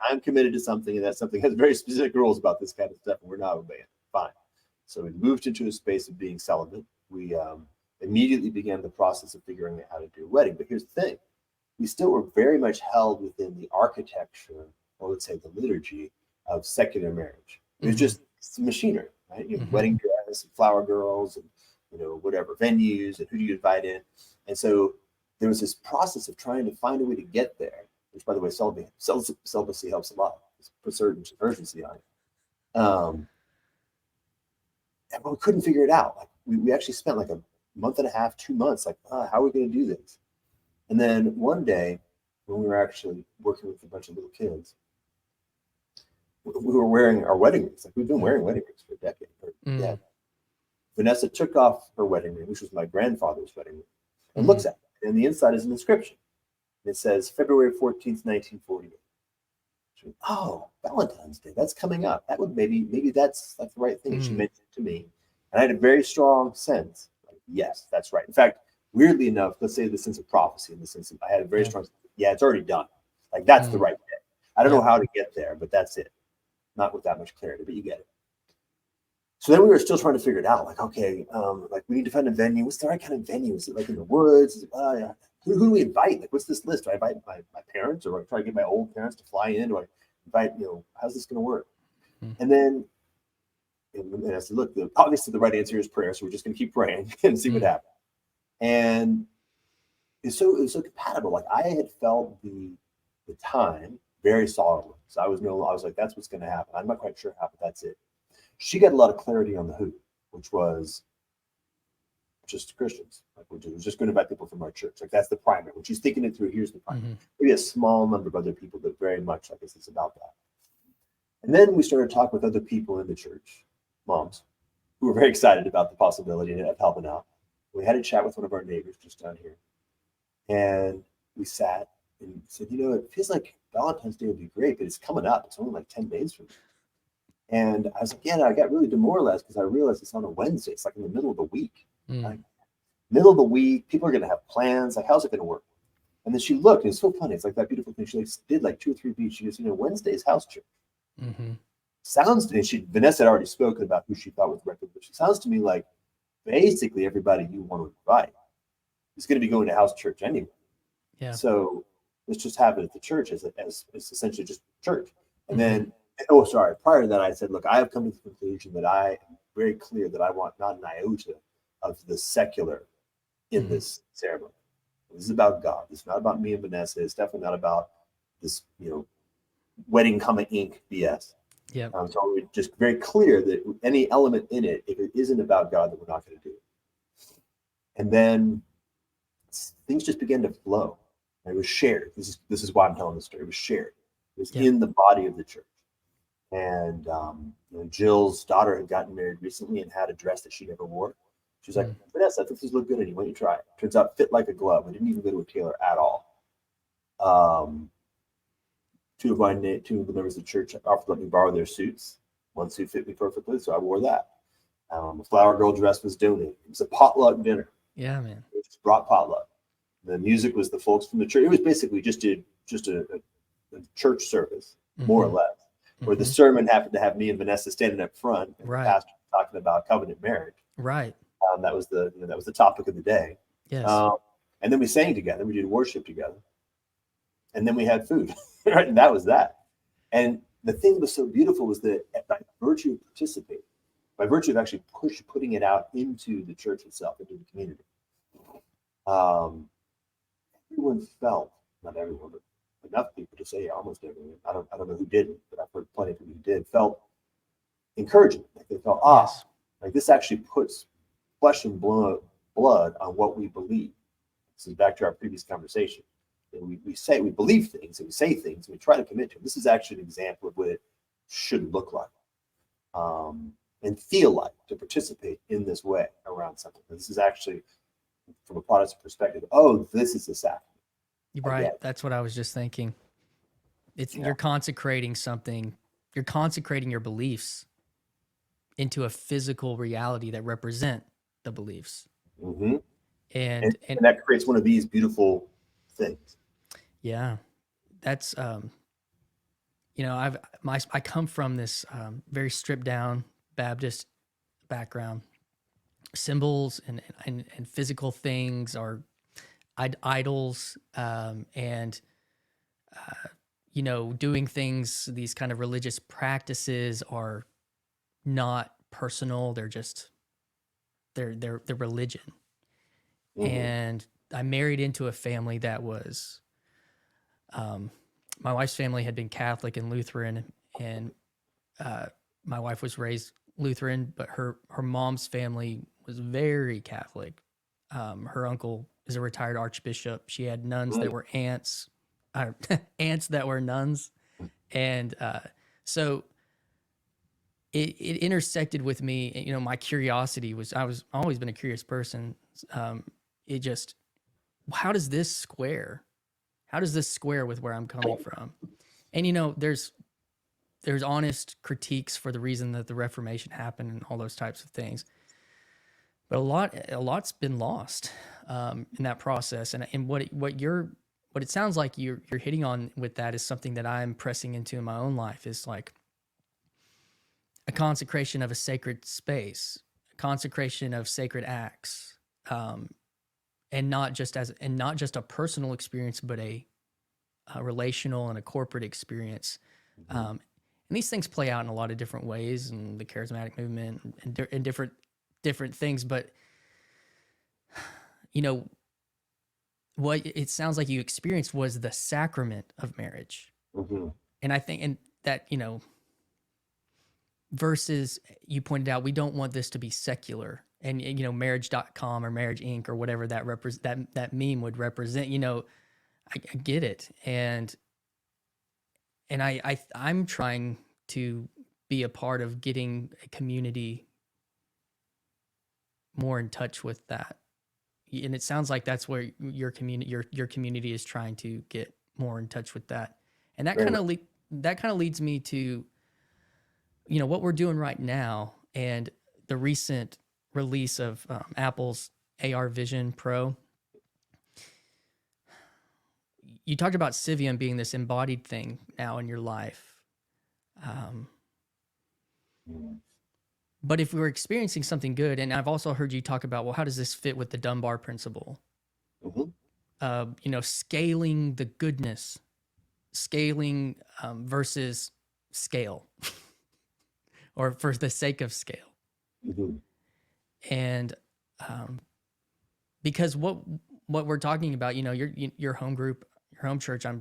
I'm committed to something, and that something has very specific rules about this kind of stuff, and we're not obeying. Fine. So we moved into a space of being celibate. We immediately began the process of figuring out how to do a wedding. But here's the thing. We still were very much held within the architecture, or let's say the liturgy, of secular marriage. It was just some machinery, right? Wedding dress and flower girls and whatever venues and who do you invite in. And so there was this process of trying to find a way to get there, which, by the way, celibacy helps a lot. It's put certain urgency on it. And we couldn't figure it out. Like we actually spent like a month and a half, 2 months, like, how are we going to do this? And then one day, when we were actually working with a bunch of little kids, we were wearing our wedding rings. Like, we've been wearing wedding rings for a decade. Yeah. Vanessa took off her wedding ring, which was my grandfather's wedding ring, and looks at it. And the inside is an inscription. It says February 14th, 1948. She, oh, Valentine's Day. That's coming up. That would maybe that's like the right thing. She mentioned it to me. And I had a very strong sense. Like, yes, that's right. In fact, weirdly enough, let's say the sense of prophecy, in the sense of I had a very strong sense, yeah, it's already done. Like, that's the right day. I don't know how to get there, but that's it. Not with that much clarity, but you get it. So then we were still trying to figure it out. Like, okay, like we need to find a venue. What's the right kind of venue? Is it like in the woods? Is it, yeah. Who do we invite? Like, what's this list? Do I invite my parents, or do I try to get my old parents to fly in? Do I invite, how's this going to work? And then and I said, look, obviously the right answer is prayer. So we're just going to keep praying and see what happens. And it was so compatible. Like, I had felt the time very solidly. So I was like, that's what's going to happen. I'm not quite sure how, but that's it. She got a lot of clarity on the who, which was just Christians. Like, we're just going to invite people from our church. Like, that's the primary. When she's thinking it through, here's the primary. Maybe a small number of other people, but very much, I guess, it's about that. And then we started talking with other people in the church, moms, who were very excited about the possibility of helping out. We had a chat with one of our neighbors just down here. And we sat and said, it feels like Valentine's Day would be great, but it's coming up. It's only like 10 days from now. And I was like, yeah, I got really demoralized because I realized it's on a Wednesday. It's like in the middle of the week. Like, middle of the week, people are going to have plans. Like, how's it going to work? And then she looked, and it's so funny. It's like that beautiful thing. She did like 2 or 3 beats. She goes, Wednesday is house church. Mm-hmm. Sounds, and Vanessa had already spoken about who she thought was reputable. She sounds to me like basically everybody you want to invite is going to be going to house church anyway. Yeah. So let's just have it at the church as essentially just church. And Mm-hmm. then, oh, sorry, prior to that, I said, look, I have come to the conclusion that I am very clear that I want not an iota of the secular in Mm-hmm. this ceremony. This is about God. It's not about me and Vanessa. It's definitely not about this, wedding coming Inc. BS. Yep. So we're just very clear that any element in it, if it isn't about God, that we're not going to do it. And then things just began to flow. And it was shared. This is why I'm telling the story. It was shared. It was Yep. in the body of the church. And Jill's daughter had gotten married recently and had a dress that she never wore. She was like, Vanessa, I think this look good on you. Why don't you try it? Turns out it fit like a glove. We didn't even go to a tailor at all. Two of the members of the church offered to let me borrow their suits. One suit fit me perfectly, so I wore that. A flower girl dress was donated. It was a potluck dinner. Yeah, man. It just brought potluck. The music was the folks from the church. It was basically just a church service, more or less, where the sermon happened to have me and Vanessa standing up front, and Right. the pastor talking about covenant marriage. Right. That was the topic of the day. Yes. And then we sang together. We did worship together, and then we had food. Right? And that was that. And the thing that was so beautiful was that by virtue of participating, by virtue of actually putting it out into the church itself, into the community, everyone felt, not everyone, but enough people to say almost everyone. I don't know who didn't, but I've heard plenty of people who did, felt encouragement. Like they felt, Yes. like this actually puts flesh and blood on what we believe. This is back to our previous conversation. We believe things, and we say things, and we try to commit to them. This is actually an example of what it should look like and feel like to participate in this way around something. This is actually, from a Protestant perspective, this is a sacrament. Right. That's what I was just thinking. You're consecrating something. You're consecrating your beliefs into a physical reality that represent the beliefs. Mm-hmm. And that creates one of these beautiful things. Yeah, that's I come from this very stripped down Baptist background. Symbols and physical things are idols, and doing things. These kind of religious practices are not personal. They're just they're religion. Mm-hmm. And I married into a family that was. My wife's family had been Catholic and Lutheran, and my wife was raised Lutheran, but her mom's family was very Catholic. Her uncle is a retired archbishop. She had nuns that were aunts, aunts that were nuns, and so it intersected with me. My curiosity was I've always been a curious person. How does this square? How does this square with where I'm coming from? And there's honest critiques for the reason that the Reformation happened and all those types of things. But a lot's been lost in that process. And what it sounds like you're hitting on with that is something that I'm pressing into in my own life, is like a consecration of a sacred space, a consecration of sacred acts, and not just a personal experience, but a relational and a corporate experience. Mm-hmm. And these things play out in a lot of different ways, in the charismatic movement and different things. But what it sounds like you experienced was the sacrament of marriage. Mm-hmm. And I think, and that, versus, you pointed out, we don't want this to be secular. And marriage.com or Marriage Inc. or whatever that meme would represent, I get it. And I'm trying to be a part of getting a community more in touch with that. And it sounds like that's where your community is trying to get more in touch with that. And that kind of leads me to, what we're doing right now, and the recent release of Apple's AR Vision Pro. You talked about Civium being this embodied thing now in your life. Um, Mm. but if we're experiencing something good, and I've also heard you talk about, well, how does this fit with the Dunbar principle? Mhm. Scaling the goodness, scaling versus scale, or for the sake of scale. Mhm. And because what we're talking about, your home group, your home church, I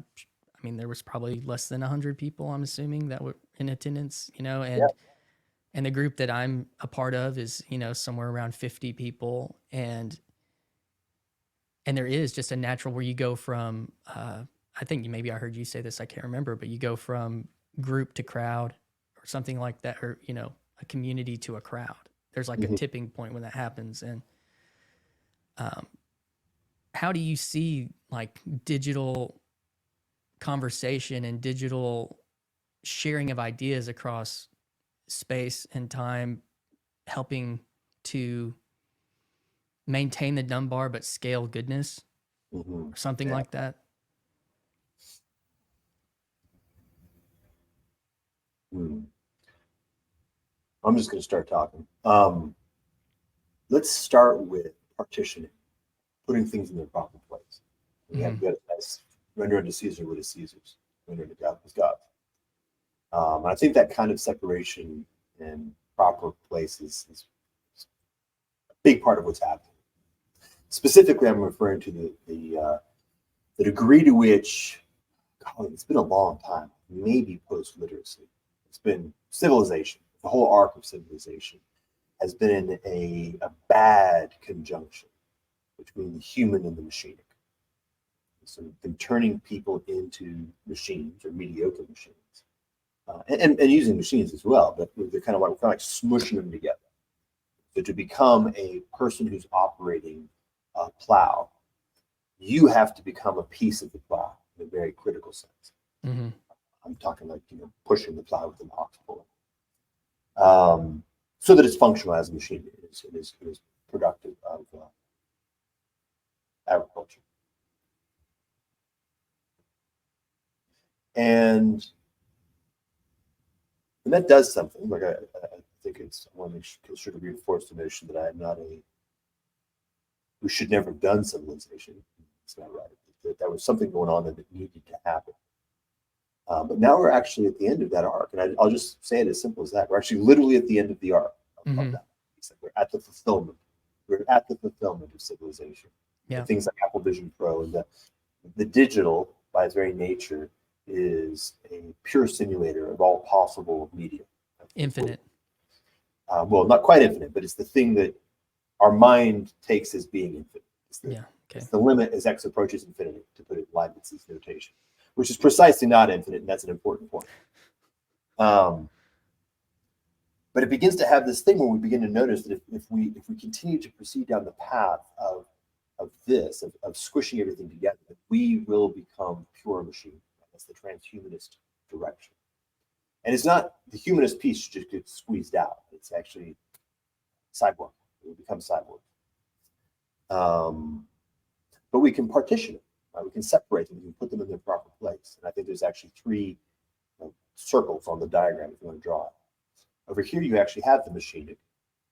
mean, there was probably less than 100 people, I'm assuming, that were in attendance, Yeah. and the group that I'm a part of is, somewhere around 50 people. And there is just a natural where you go from, I think maybe I heard you say this, I can't remember, but you go from group to crowd or something like that, or, a community to a crowd. There's like a Mhm. tipping point when that happens. And how do you see like digital conversation and digital sharing of ideas across space and time helping to maintain the Dunbar but scale goodness Mhm. or something Yeah. like that? Mm. I'm just going to start talking. Let's start with partitioning, putting things in their proper place. We have Mm-hmm. got as render unto Caesar what is Caesar's, render unto God what is God. I think that kind of separation and proper places is a big part of what's happening. Specifically, I'm referring to the degree to which, God, it's been a long time, maybe post literacy. It's been civilization, the whole arc of civilization has been in a bad conjunction between the human and the machine. So been turning people into machines or mediocre machines, and using machines as well, but they're kind of like smushing them together. So to become a person who's operating a plow, you have to become a piece of the plow in a very critical sense. Mm-hmm. I'm talking like pushing the plow with an ox puller, so that it's functional as a machine. It is productive of agriculture. And that does something. Like I think it's I want to make sure to reinforce the notion that I am not a we should never have done civilization. It's not right. That was something going on that needed to happen. But now we're actually at the end of that arc, and I'll just say it as simple as that. We're actually literally at the end of the arc of Mm-hmm. that. We're at the fulfillment. We're at the fulfillment of civilization. Yeah. And things like Apple Vision Pro and the digital, by its very nature, is a pure simulator of all possible media. Infinite. Well, not quite infinite, but it's the thing that our mind takes as being infinite. Yeah. Okay. It's the limit as x approaches infinity, to put it in Leibniz's notation, which is precisely not infinite, and that's an important point. But it begins to have this thing where we begin to notice that if we continue to proceed down the path of squishing everything together, that we will become pure machine. That's the transhumanist direction. And it's not the humanist piece just gets squeezed out. It's actually cyborg. We become cyborg. But we can partition it. Right? We can separate them. We can put them in their proper place. And I think there's actually three circles on the diagram if you want to draw it. Over here, you actually have the machine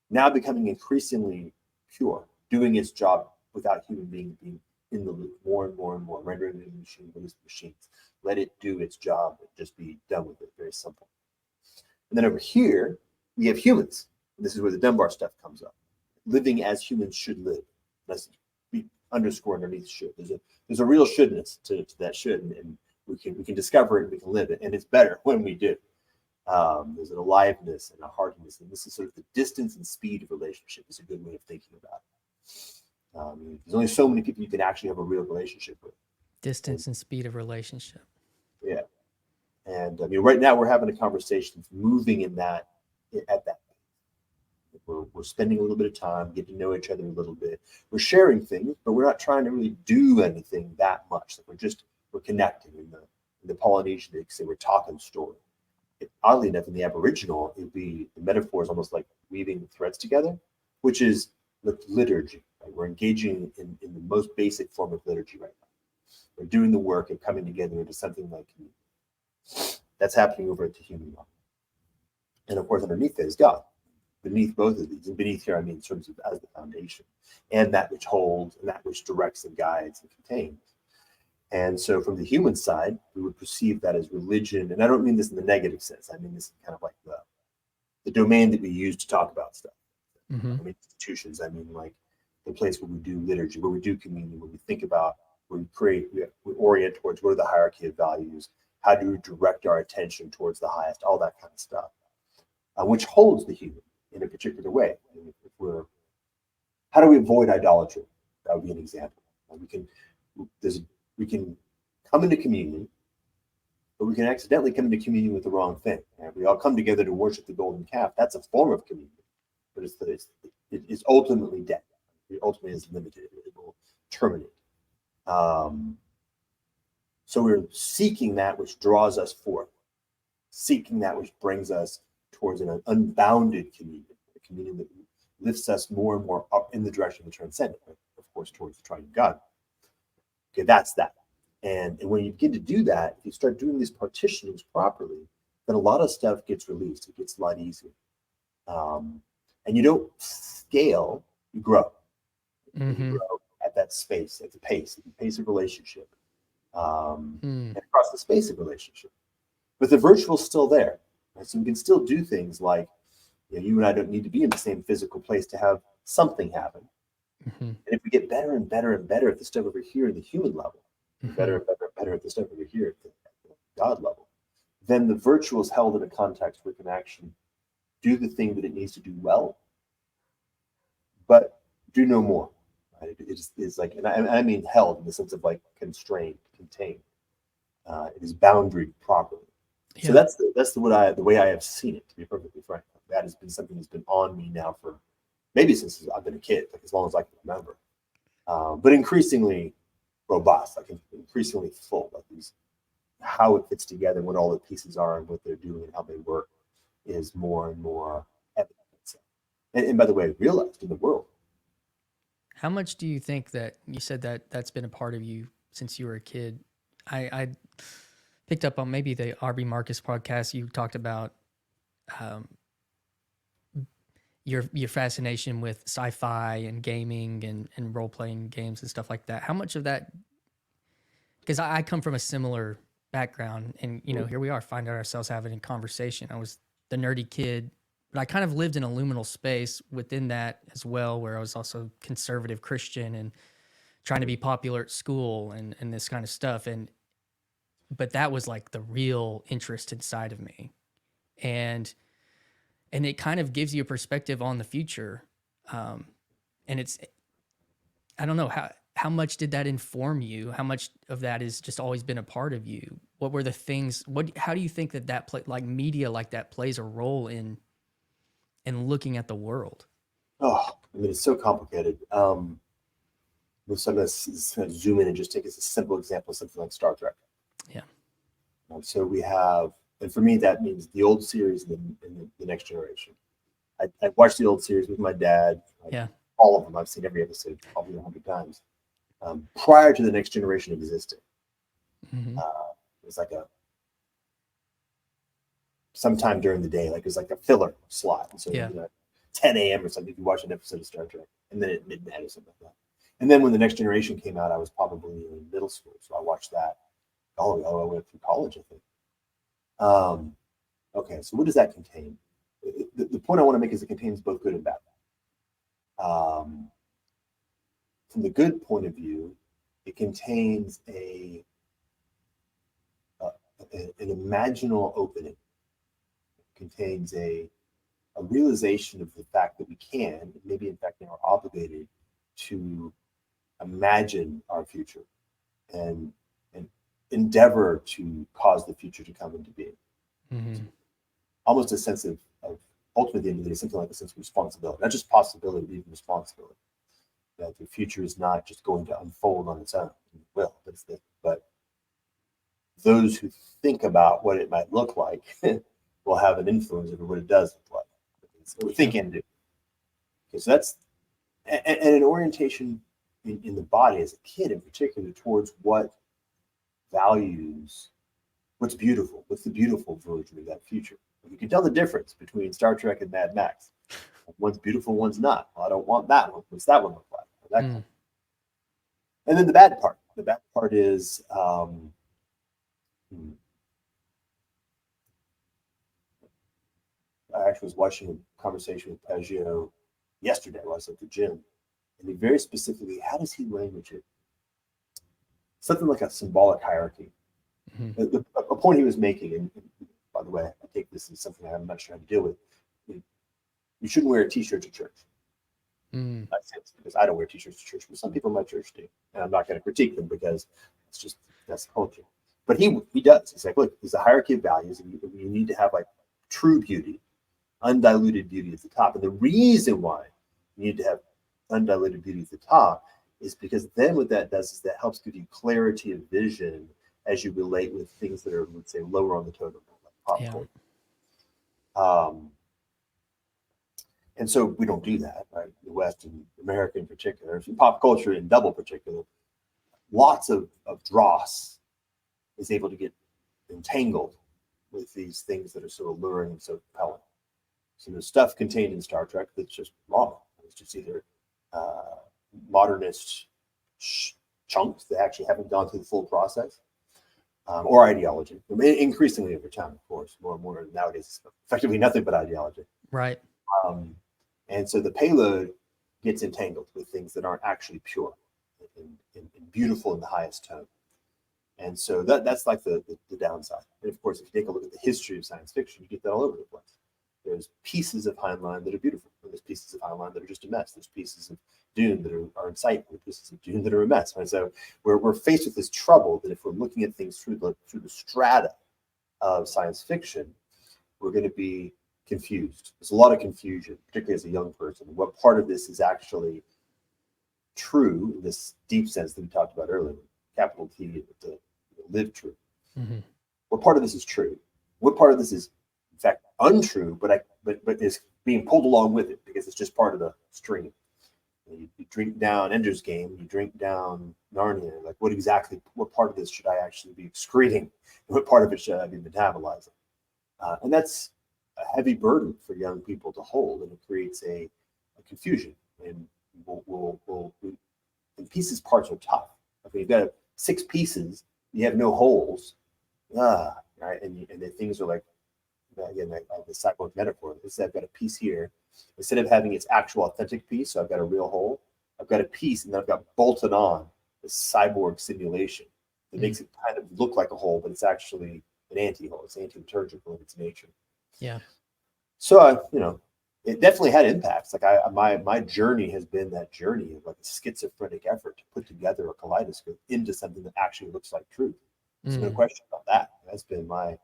now becoming increasingly pure, doing its job without human being in the loop more and more and more, rendering the machine with machines. Let it do its job and just be done with it. Very simple. And then over here, we have humans. And this is where the Dunbar stuff comes up. Living as humans should live. Let's be underscore underneath should. There's a real shouldness to that should, and we can discover it and we can live it, and it's better when we do. There's an aliveness and a heartiness, and this is sort of the distance and speed of relationship is a good way of thinking about it. There's only so many people you can actually have a real relationship with. Distance and speed of relationship. Yeah, and right now we're having a conversation moving in that at that. We're spending a little bit of time getting to know each other a little bit. We're sharing things, but we're not trying to really do anything that much. Like we're connecting. In the Polynesian, they say we're talking story. Oddly enough, in the Aboriginal, the metaphor is almost like weaving threads together, which is liturgy. Right? We're engaging in the most basic form of liturgy right now. We're doing the work and coming together into something like community. That's happening over at the human level. And of course, underneath it is God. Beneath both of these, and beneath here I mean in terms of as the foundation, and that which holds, and that which directs and guides and contains. And so from the human side, we would perceive that as religion. And I don't mean this in the negative sense. I mean this kind of like the domain that we use to talk about stuff. Mm-hmm. I mean institutions. I mean like the place where we do liturgy, where we do communion, where we think about, where we create, we orient towards what are the hierarchy of values, how do we direct our attention towards the highest, all that kind of stuff, which holds the human in a particular way. And if we're, how do we avoid idolatry? That would be an example. We can come into communion, but we can accidentally come into communion with the wrong thing. And we all come together to worship the golden calf. That's a form of communion, but it's ultimately dead. It ultimately is limited. It will terminate. So we're seeking that which draws us forth, seeking that which brings us towards an unbounded communion, a communion that lifts us more and more up in the direction of the transcendent, of course, towards the triune God. Okay, that's that. And when you begin to do that, if you start doing these partitionings properly, then a lot of stuff gets released. It gets a lot easier. And you don't scale, you grow. Mm-hmm. You grow at that space, at the pace of relationship, and across the space of relationship. But the virtual's still there. Right? So we can still do things like, you and I don't need to be in the same physical place to have something happen. Mm-hmm. And if we get better and better and better at the stuff over here in the human level, better and better and better at the stuff over here at the God level, then the virtual is held in a context where it can actually do the thing that it needs to do well, but do no more. Right? It is like, and I mean held in the sense of like constrained, contained. It is boundaried properly. Yeah. So that's the way I have seen it, to be perfectly frank. That has been something that's been on me now for maybe since I've been a kid, like as long as I can remember. But increasingly robust, like increasingly full, like these, how it fits together, what all the pieces are, and what they're doing, and how they work, is more and more evident. And by the way, realized in the world. How much do you think that you said that that's been a part of you since you were a kid? I picked up on maybe the RB Marcus podcast. You talked about your fascination with sci-fi and gaming and role-playing games and stuff like that. How much of that, because I come from a similar background, and here we are finding ourselves having a conversation. I was the nerdy kid, but I kind of lived in a liminal space within that as well, where I was also conservative Christian and trying to be popular at school and this kind of stuff. But that was like the real interest inside of me. And it kind of gives you a perspective on the future. And it's, I don't know, how much did that inform you? How much of that has just always been a part of you? What were the things, how do you think like media like that plays a role in looking at the world? Oh, I mean, it's so complicated. So I'm going to zoom in and just take as a simple example, something like Star Trek. Yeah. So we have, and for me, that means the old series and the next generation. I watched the old series with my dad. All of them. I've seen every episode probably 100 times. Prior to the next generation existing. Mm-hmm. It was like sometime during the day, like it was like a filler slot. And so 10 a.m. or something, you watch an episode of Star Trek, and then at midnight or something like that. And then when the next generation came out, I was probably in middle school, so I watched that all the way through college, I think. Okay, so what does that contain? The point I want to make is it contains both good and bad. From the good point of view, it contains an imaginal opening. It contains a realization of the fact that we can, and maybe in fact now are obligated to imagine our future and endeavor to cause the future to come into being. Mm-hmm. Almost a sense of ultimately, at the end of the day, something like a sense of responsibility, not just possibility, but even responsibility. That the future is not just going to unfold on its own. It will, but those who think about what it might look like will have an influence over what it does look like. So think and do. Okay, so that's and an orientation in the body as a kid, in particular, towards what values, what's beautiful, what's the beautiful version of that future. You can tell the difference between Star Trek and Mad Max. One's beautiful, one's not. Well, I don't want that one. What's that one look like? That kind of. And then the bad part. The bad part is I actually was watching a conversation with Paggio yesterday while I was at the gym, and he very specifically, how does he language it? Something like a symbolic hierarchy. A point he was making, and by the way, I take this as something I'm not sure how to deal with. You shouldn't wear a t-shirt to church. Because I don't wear t-shirts to church, but some people in my church do, and I'm not going to critique them because it's just that's the culture. But he does. He's like, look, there's a hierarchy of values, and you need to have like true beauty, undiluted beauty at the top. And the reason why you need to have undiluted beauty at the top is because then what that does is that helps give you clarity of vision as you relate with things that are, let's say, lower on the totem, like pop culture. And so we don't do that, right? The West and America in particular, pop culture in double particular, lots of dross is able to get entangled with these things that are so alluring and so compelling. So there's stuff contained in Star Trek that's just wrong. It's just either modernist chunks that actually haven't gone through the full process, or ideology. I mean, increasingly over time, of course, more and more nowadays, it's effectively nothing but ideology. Right. And so the payload gets entangled with things that aren't actually pure and beautiful in the highest tone. And so that's like the downside. And of course, if you take a look at the history of science fiction, you get that all over the place. There's pieces of Heinlein that are beautiful. And there's pieces of Heinlein that are just a mess. There's pieces of Dune that are insightful. There's pieces of Dune that are a mess. Right? So we're faced with this trouble that if we're looking at things through the strata of science fiction, we're going to be confused. There's a lot of confusion, particularly as a young person. What part of this is actually true in this deep sense that we talked about earlier, capital T, the live true. What part of this is true? What part of this is, in fact, untrue, but is being pulled along with it because it's just part of the stream? You drink down Ender's Game, you drink down Narnia. Like, what part of this should I actually be excreting? What part of it should I be metabolizing? And that's a heavy burden for young people to hold, and it creates a confusion. And and pieces parts are tough. Okay, you've got 6 pieces, you have no holes, right? And the things are like, again, like the cyborg metaphor. I've got a piece here. Instead of having its actual authentic piece, so I've got a real hole, I've got a piece, and then I've got bolted on this cyborg simulation that makes it kind of look like a hole, but it's actually an anti-hole. It's anti-liturgical in its nature. Yeah. So it definitely had impacts. Like my journey has been that journey of like a schizophrenic effort to put together a kaleidoscope into something that actually looks like truth. There's no question about that. That's been my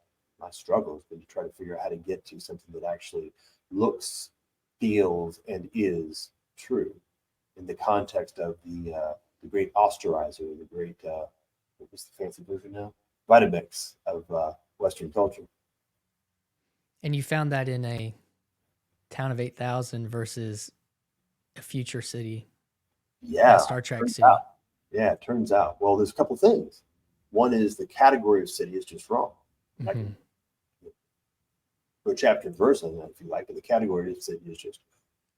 struggle, has been to try to figure out how to get to something that actually looks, feels, and is true in the context of the great Osterizer, the great what was the fancy version now? Vitamix of Western culture. And you found that in a town of 8,000 versus a future city. Yeah. Star Trek city. Yeah, it turns out. Well, there's a couple things. One is the category of city is just wrong. I can go chapter and verse on that if you like, but the category of city is just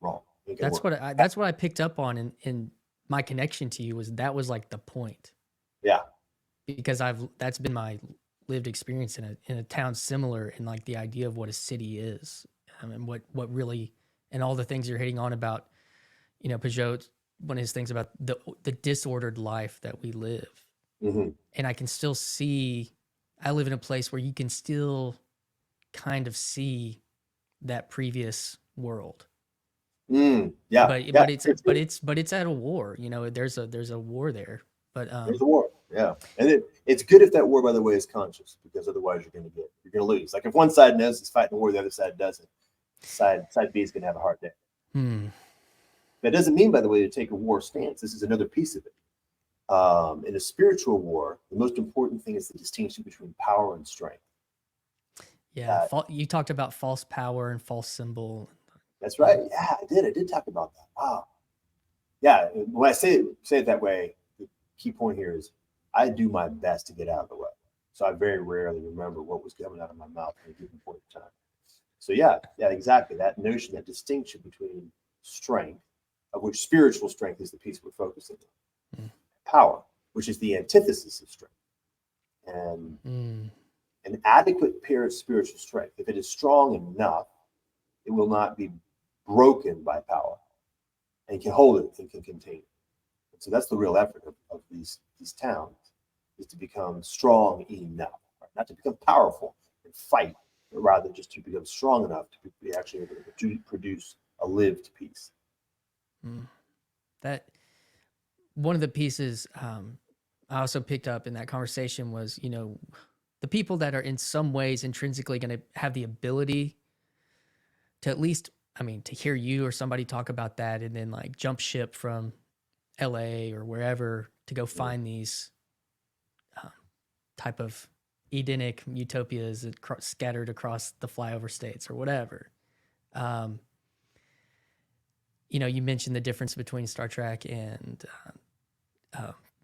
wrong. That's what I picked up on in my connection to you, that was like the point. Yeah. Because that's been my lived experience in a town similar in like the idea of what a city is, and what really, and all the things you're hitting on about, Peugeot, one of his things about the disordered life that we live. And I can still see, I live in a place where you can still kind of see that previous world. Yeah. But it's at a war, there's a war there. But there's a war. Yeah. And it's good if that war, by the way, is conscious, because otherwise you're going to lose. Like if one side knows it's fighting a war, the other side doesn't. Side B is going to have a hard day. That doesn't mean, by the way, to take a war stance. This is another piece of it. In a spiritual war, the most important thing is the distinction between power and strength. Yeah. You talked about false power and false symbol. That's right. Yeah, I did talk about that. Wow. Yeah. When I say it that way, the key point here is I do my best to get out of the way. So I very rarely remember what was coming out of my mouth at a given point in time. So yeah, exactly. That notion, that distinction between strength, of which spiritual strength is the piece we're focusing on, power, which is the antithesis of strength, and an adequate pair of spiritual strength, if it is strong enough, it will not be broken by power, and can hold it and can contain it. And so that's the real effort of these towns, is to become strong enough, right? Not to become powerful and fight, but rather just to become strong enough to be actually able to produce a lived peace. That one of the pieces I also picked up in that conversation was, the people that are in some ways intrinsically going to have the ability to at least, to hear you or somebody talk about that and then like jump ship from LA or wherever to go find these type of Edenic utopias scattered across the flyover states or whatever. You mentioned the difference between Star Trek and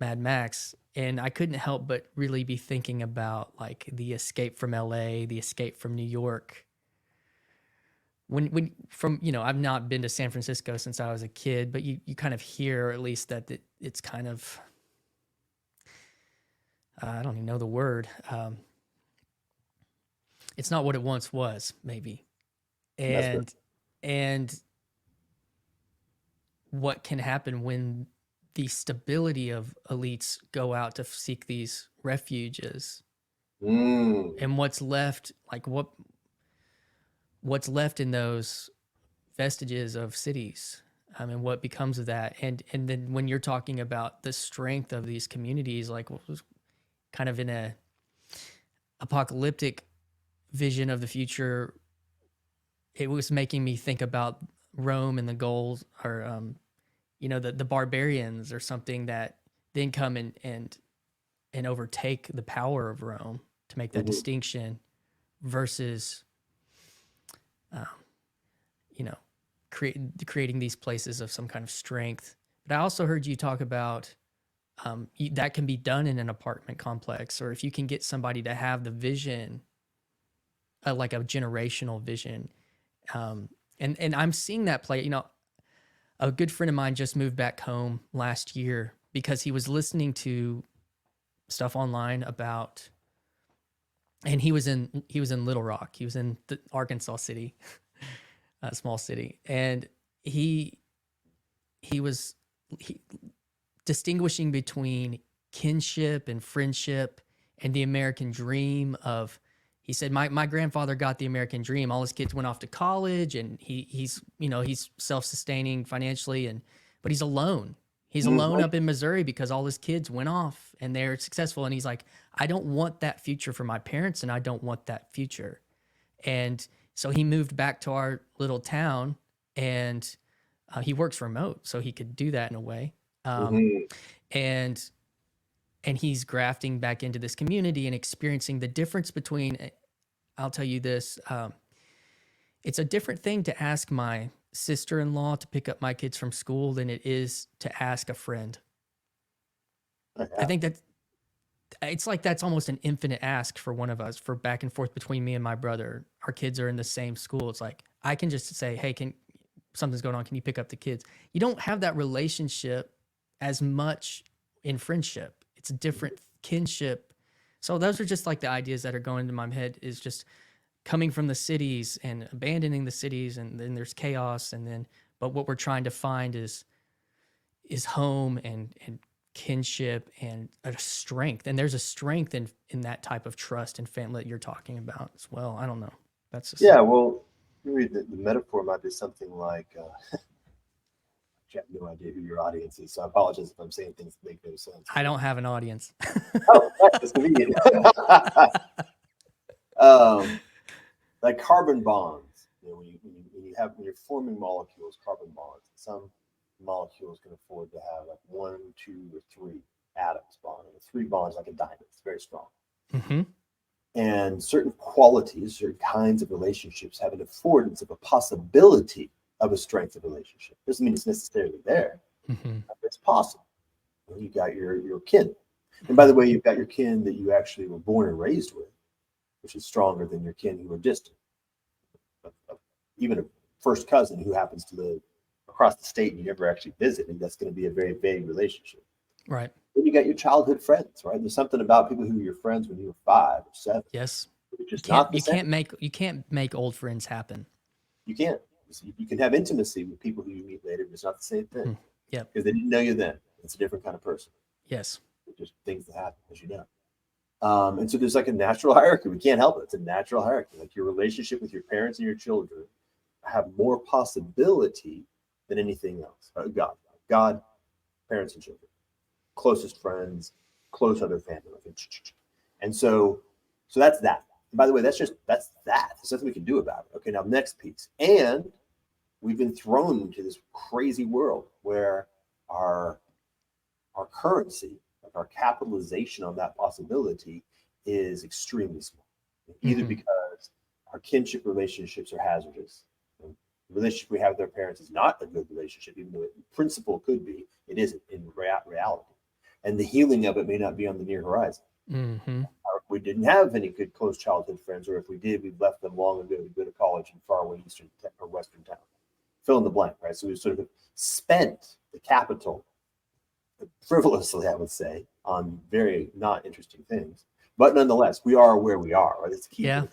Mad Max, and I couldn't help but really be thinking about like the escape from LA, the escape from New York. I've not been to San Francisco since I was a kid, but you kind of hear at least that it's kind of, I don't even know the word. It's not what it once was, maybe. And what can happen when the stability of elites go out to seek these refuges, and what's left, like what's left in those vestiges of cities, and what becomes of that. And then when you're talking about the strength of these communities, like what was kind of in a apocalyptic vision of the future, it was making me think about Rome and the Gauls, or the barbarians or something that then come and overtake the power of Rome to make that distinction versus, creating these places of some kind of strength. But I also heard you talk about that can be done in an apartment complex, or if you can get somebody to have the vision, like a generational vision. And I'm seeing that play. A good friend of mine just moved back home last year because he was listening to stuff online about, and he was in Little Rock. He was in the Arkansas city, a small city. And he was distinguishing between kinship and friendship and the American dream of, he said, my grandfather got the American dream. All his kids went off to college, and he's self-sustaining financially, but he's alone. He's alone up in Missouri because all his kids went off and they're successful. And he's like, I don't want that future for my parents, and I don't want that future. And so he moved back to our little town, and he works remote, so he could do that in a way. And he's grafting back into this community and experiencing the difference between, I'll tell you this, it's a different thing to ask my sister-in-law to pick up my kids from school than it is to ask a friend. I think that it's like that's almost an infinite ask for one of us, for back and forth between me and my brother. Our kids are in the same school. It's like, I can just say, hey, something's going on. Can you pick up the kids? You don't have that relationship as much in friendship. It's a different kinship. So those are just like the ideas that are going into my head, is just coming from the cities and abandoning the cities, and then there's chaos, but what we're trying to find is home and kinship and a strength. And there's a strength in that type of trust and family that you're talking about as well. I don't know. That's just, well, maybe the metaphor might be something like, I have no idea who your audience is, so I apologize if I'm saying things that make no sense. I don't have an audience. Oh, that's convenient. Like carbon bonds. When you're forming molecules, carbon bonds. Some molecules can afford to have like 1, 2, or 3 atoms bond, and 3 bonds like a diamond. It's very strong. And certain qualities, certain kinds of relationships have an affordance of a possibility of a strength of relationship. Doesn't mean it's necessarily there. It's possible. You got your kin. And by the way, you've got your kin that you actually were born and raised with, which is stronger than your kin who were distant. even a first cousin who happens to live across the state and you never actually visit, and that's going to be a very vague relationship. Right. Then you got your childhood friends, right? There's something about people who were your friends when you were 5 or 7. Yes. It's just not the same. You can't make old friends happen. You can't. You can have intimacy with people who you meet later, but it's not the same thing. Yep. Because they didn't know you then. It's a different kind of person. Yes. It's just things that happen, as you know. And so there's like a natural hierarchy. We can't help it. It's a natural hierarchy. Like your relationship with your parents and your children have more possibility than anything else. God, parents and children, closest friends, close other family. And so that's that. And by the way, that's that. There's nothing we can do about it. Okay, now next piece. And we've been thrown into this crazy world where our currency, like our capitalization on that possibility, is extremely small. Either because our kinship relationships are hazardous. The relationship we have with our parents is not a good relationship, even though it in principle could be. It isn't in reality. And the healing of it may not be on the near horizon. We didn't have any good close childhood friends, or if we did, we've left them long ago to go to college in faraway eastern or western town. Fill in the blank, right? So we've sort of spent the capital frivolously, I would say, on very not interesting things. But nonetheless, we are where we are, right? It's key. Yeah.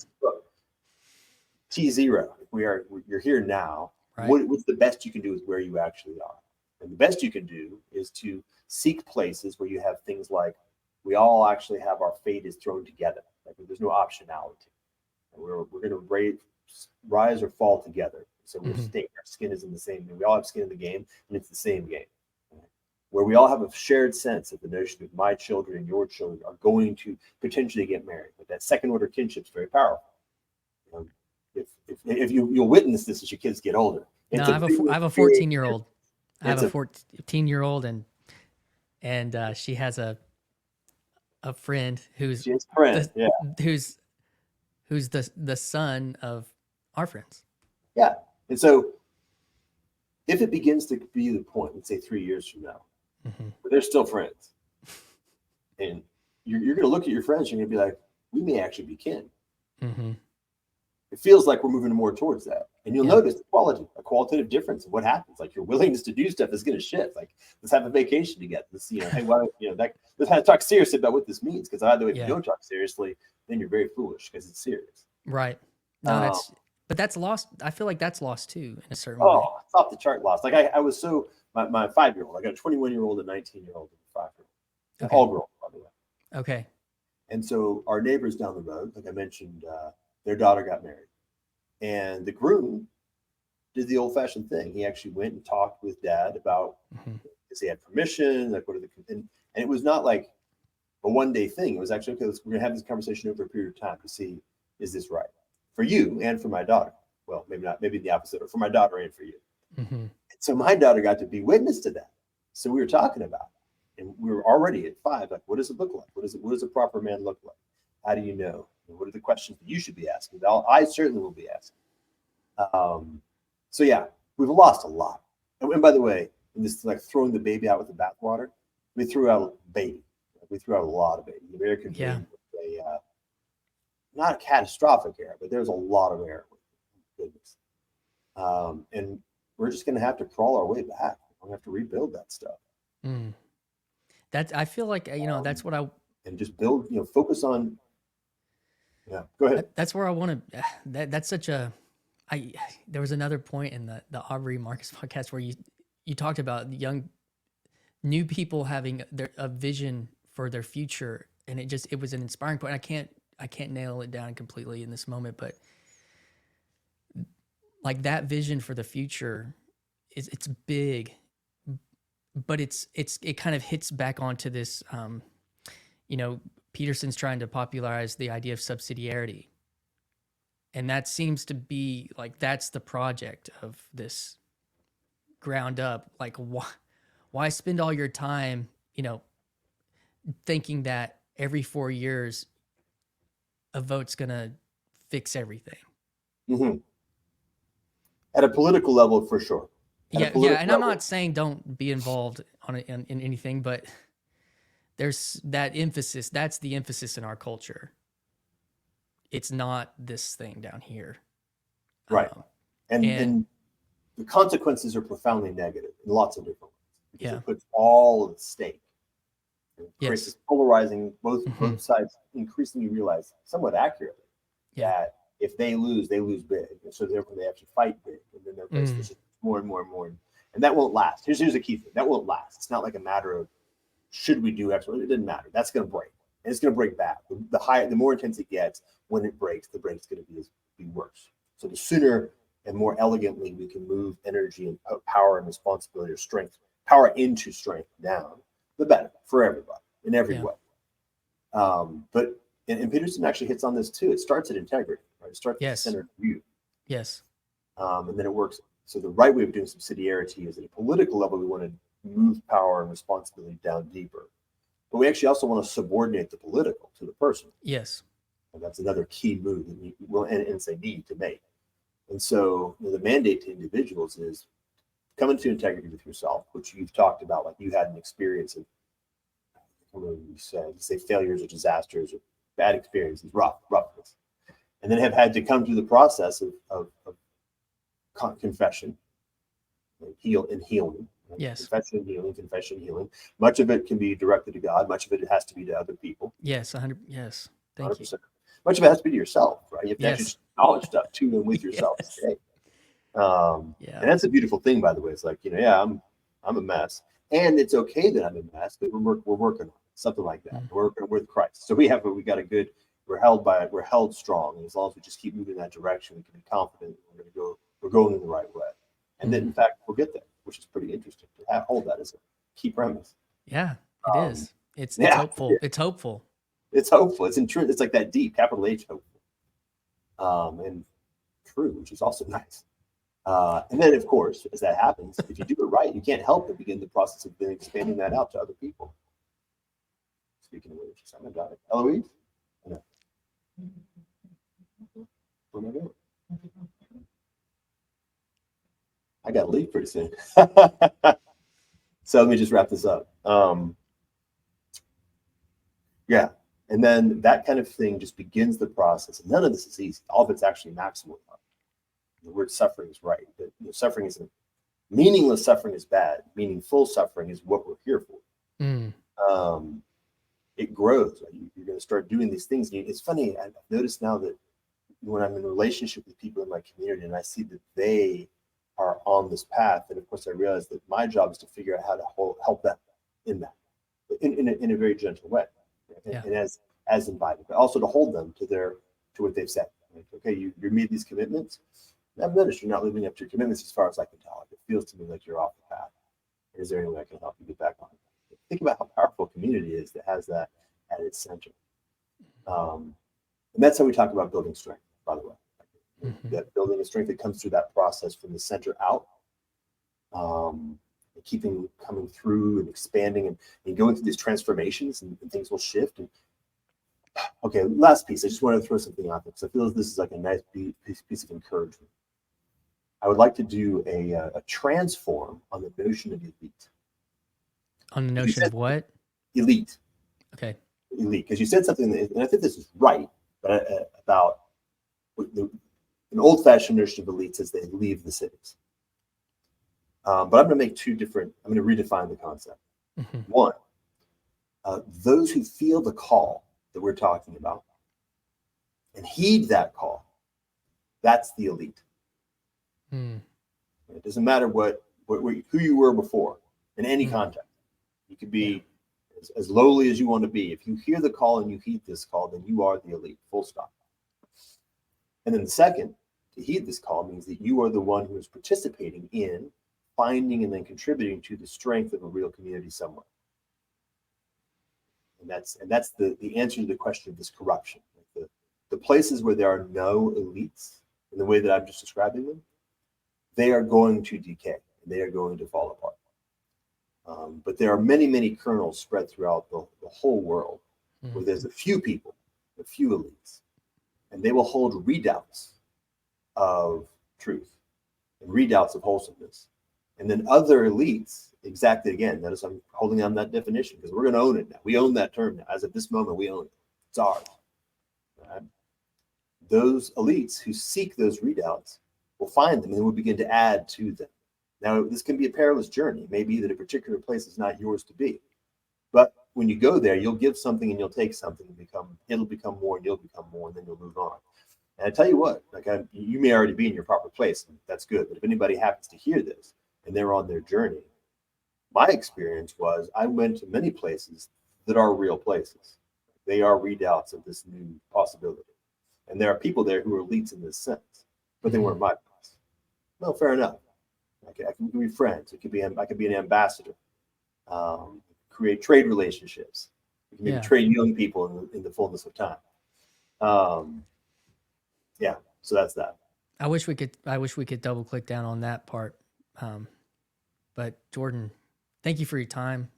T0. You're here now. Right. What's the best you can do is where you actually are. And the best you can do is to seek places where you have things like, we all actually have our fate is thrown together. Like there's no optionality. We're going to rise or fall together. So we're staying. Our skin is in the same game. We all have skin in the game, and it's the same game. Where we all have a shared sense of the notion of my children and your children are going to potentially get married. But that second order kinship is very powerful. If you'll witness this as your kids get older. No, I have a 14-year-old. I have a 14-year-old, and she has a friend who's who's the son of our friends. Yeah. And so if it begins to be the point, let's say 3 years from now, but they're still friends, and you're going to look at your friends, you're going to be like, we may actually be kin. It feels like we're moving more towards that. And you'll notice a qualitative difference in what happens. Like your willingness to do stuff is going to shift. Like, let's have a vacation together. Let's see, hey, let's have to talk seriously about what this means. Because either way, if you don't talk seriously, then you're very foolish because it's serious. Right. No, that's lost. I feel like that's lost too in a certain way. Oh, it's off the chart lost. Like I was my 5-year-old, I got a 21-year-old, a 19-year-old, and a 5-year-old. Okay. All girls, by the way. Okay. And so our neighbors down the road, like I mentioned, their daughter got married. And the groom did the old-fashioned thing. He actually went and talked with dad about if he had permission, like what are the and it was not like a one-day thing. It was actually, okay, we're gonna have this conversation over a period of time to see, is this right for you and for my daughter? Well, maybe not, maybe the opposite, or for my daughter and for you. And so my daughter got to be witness to that. So we were talking about it, and we were already at 5. Like, what does it look like? What does a proper man look like? How do you know? What are the questions that you should be asking? I certainly will be asking. So yeah, we've lost a lot. And by the way, in this like throwing the baby out with the bathwater, we threw out baby. We threw out a lot of baby. The American dream was not a catastrophic error, but there's a lot of error. Goodness. And we're just going to have to crawl our way back. We're going to have to rebuild that stuff. I feel like, that's what and just build, focus on. Yeah, go ahead. That's where I want to. That's such a. There was another point in the Aubrey Marcus podcast where you talked about new people having a vision for their future, and it was an inspiring point. I can't nail it down completely in this moment, but like that vision for the future it's big, but it kind of hits back onto this. Peterson's trying to popularize the idea of subsidiarity. And that seems to be like, that's the project of this ground up. Like, why spend all your time, thinking that every 4 years a vote's going to fix everything? At a political level, for sure. And I'm not saying don't be involved in anything, but there's that emphasis. That's the emphasis in our culture. It's not this thing down here. Right. And and the consequences are profoundly negative in lots of different ways because yeah, it puts all at stake. It creates yes, this polarizing, hmm, both sides increasingly realize somewhat accurately yeah, that if they lose big. And so therefore they have to fight big. And then there's mm, this more and more and more. And that won't last. Here's a key thing. That won't last. It's not like a matter of should we do X? It doesn't matter. That's going to break. And it's going to break bad. The more intense it gets, when it breaks, the break's going to be worse. So the sooner and more elegantly we can move energy and power and responsibility or strength, power into strength down, the better for everybody in every yeah, way. But and Peterson actually hits on this too. It starts at integrity, right? It starts at the yes, center of you, yes, and then it works. So the right way of doing subsidiarity is at a political level. We want to move power and responsibility down deeper, but we actually also want to subordinate the political to the person. yes, And that's another key move that we will and say need to make. And so the mandate to individuals is come into integrity with yourself, which you've talked about, like you had an experience of, you say failures or disasters or bad experiences, roughness, and then have had to come through the process of confession, healing. Right? yes, Confession, healing. Much of it can be directed to God. Much of it has to be to other people. yes, 100, yes. Thank you. 100%. Much of it has to be to yourself, right? You have to actually Yes, acknowledge stuff to and with yourself yes, today. yeah, And that's a beautiful thing, by the way. It's like, yeah, I'm a mess, and it's okay that I'm a mess, but we're working on it, something like that. mm, We're with Christ, so we got a good. We're held strong, and as long as we just keep moving in that direction, we can be confident we're going in the right way, and that mm, in fact we'll get there, which is pretty interesting to hold that as a key premise. yeah. It Um, is. It's yeah, hopeful. It's hopeful. it's hopeful. It's like that deep, capital H hopeful, and true, which is also nice. And then, of course, as that happens, if you do it right, you can't help but begin the process of then expanding that out to other people. Speaking of which, I'm gonna die. Eloise, no. What am I doing? I got to leave pretty soon. So let me just wrap this up. Yeah, and then that kind of thing just begins the process. And none of this is easy. All of it's actually maximal. The word suffering is right, but suffering isn't meaningless. Suffering is bad. Meaningful suffering is what we're here for. Mm, Um, it grows. Right? You're going to start doing these things. It's funny. I've noticed now that when I'm in a relationship with people in my community and I see that they are on this path, and of course I realize that my job is to figure out how to help them in that, in a very gentle way, yeah. and as invited, but also to hold them to what they've said. Like, okay, you made these commitments. I've noticed you're not living up to your commitments as far as I can tell. It feels to me like you're off the path. Is there any way I can help you get back on? Think about how powerful community is that has that at its center. And that's how we talk about building strength, by the way. Mm-hmm. That building a strength that comes through that process from the center out, and keeping coming through and expanding and going through these transformations, and things will shift. And okay, last piece. I just wanted to throw something out there because I feel this is like a nice piece of encouragement. I would like to do a transform on the notion of elite. On the notion of what? Elite, Okay. because you said something, and I think this is right, but about an old-fashioned notion of elites as they leave the cities. But I'm going to make two different. I'm going to redefine the concept. Mm-hmm. One, those who feel the call that we're talking about and heed that call, that's the elite. Mm. It doesn't matter who you were before in any context. You could be as lowly as you want to be. If you hear the call and you heed this call, then you are the elite, full stop. And then the second, to heed this call means that you are the one who is participating in finding and then contributing to the strength of a real community somewhere. And that's the answer to the question of this corruption. The places where there are no elites in the way that I'm just describing them, they are going to decay. They are going to fall apart. But there are many, many kernels spread throughout the whole world where there's a few people, a few elites, and they will hold redoubts of truth and redoubts of wholesomeness. And then other elites, exactly again, notice I'm holding on that definition because we're going to own it now. We own that term now. As of this moment, we own it. It's ours. Right? Those elites who seek those redoubts we'll find them and then we'll begin to add to them. Now, this can be a perilous journey. It may be that a particular place is not yours to be. But when you go there, you'll give something and you'll take something and it'll become more and you'll become more, and then you'll move on. And I tell you what, you may already be in your proper place, and that's good. But if anybody happens to hear this and they're on their journey, my experience was I went to many places that are real places. They are redoubts of this new possibility. And there are people there who are elites in this sense, but they weren't my place. No, fair enough. I can be friends. I could be an ambassador. Create trade relationships. We can maybe train young people in the fullness of time. So that's that. I wish we could double click down on that part. But Jordan, thank you for your time.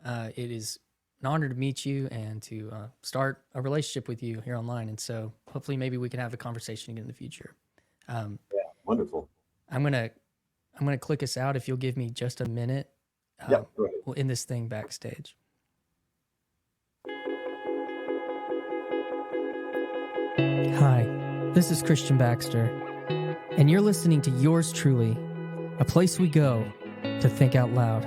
It is an honor to meet you and to start a relationship with you here online. And so hopefully maybe we can have a conversation again in the future. Wonderful. I'm gonna click us out if you'll give me just a minute. Go ahead. We'll end this thing backstage. Hi, this is Christian Baxter, and you're listening to Yours Truly, a place we go to think out loud.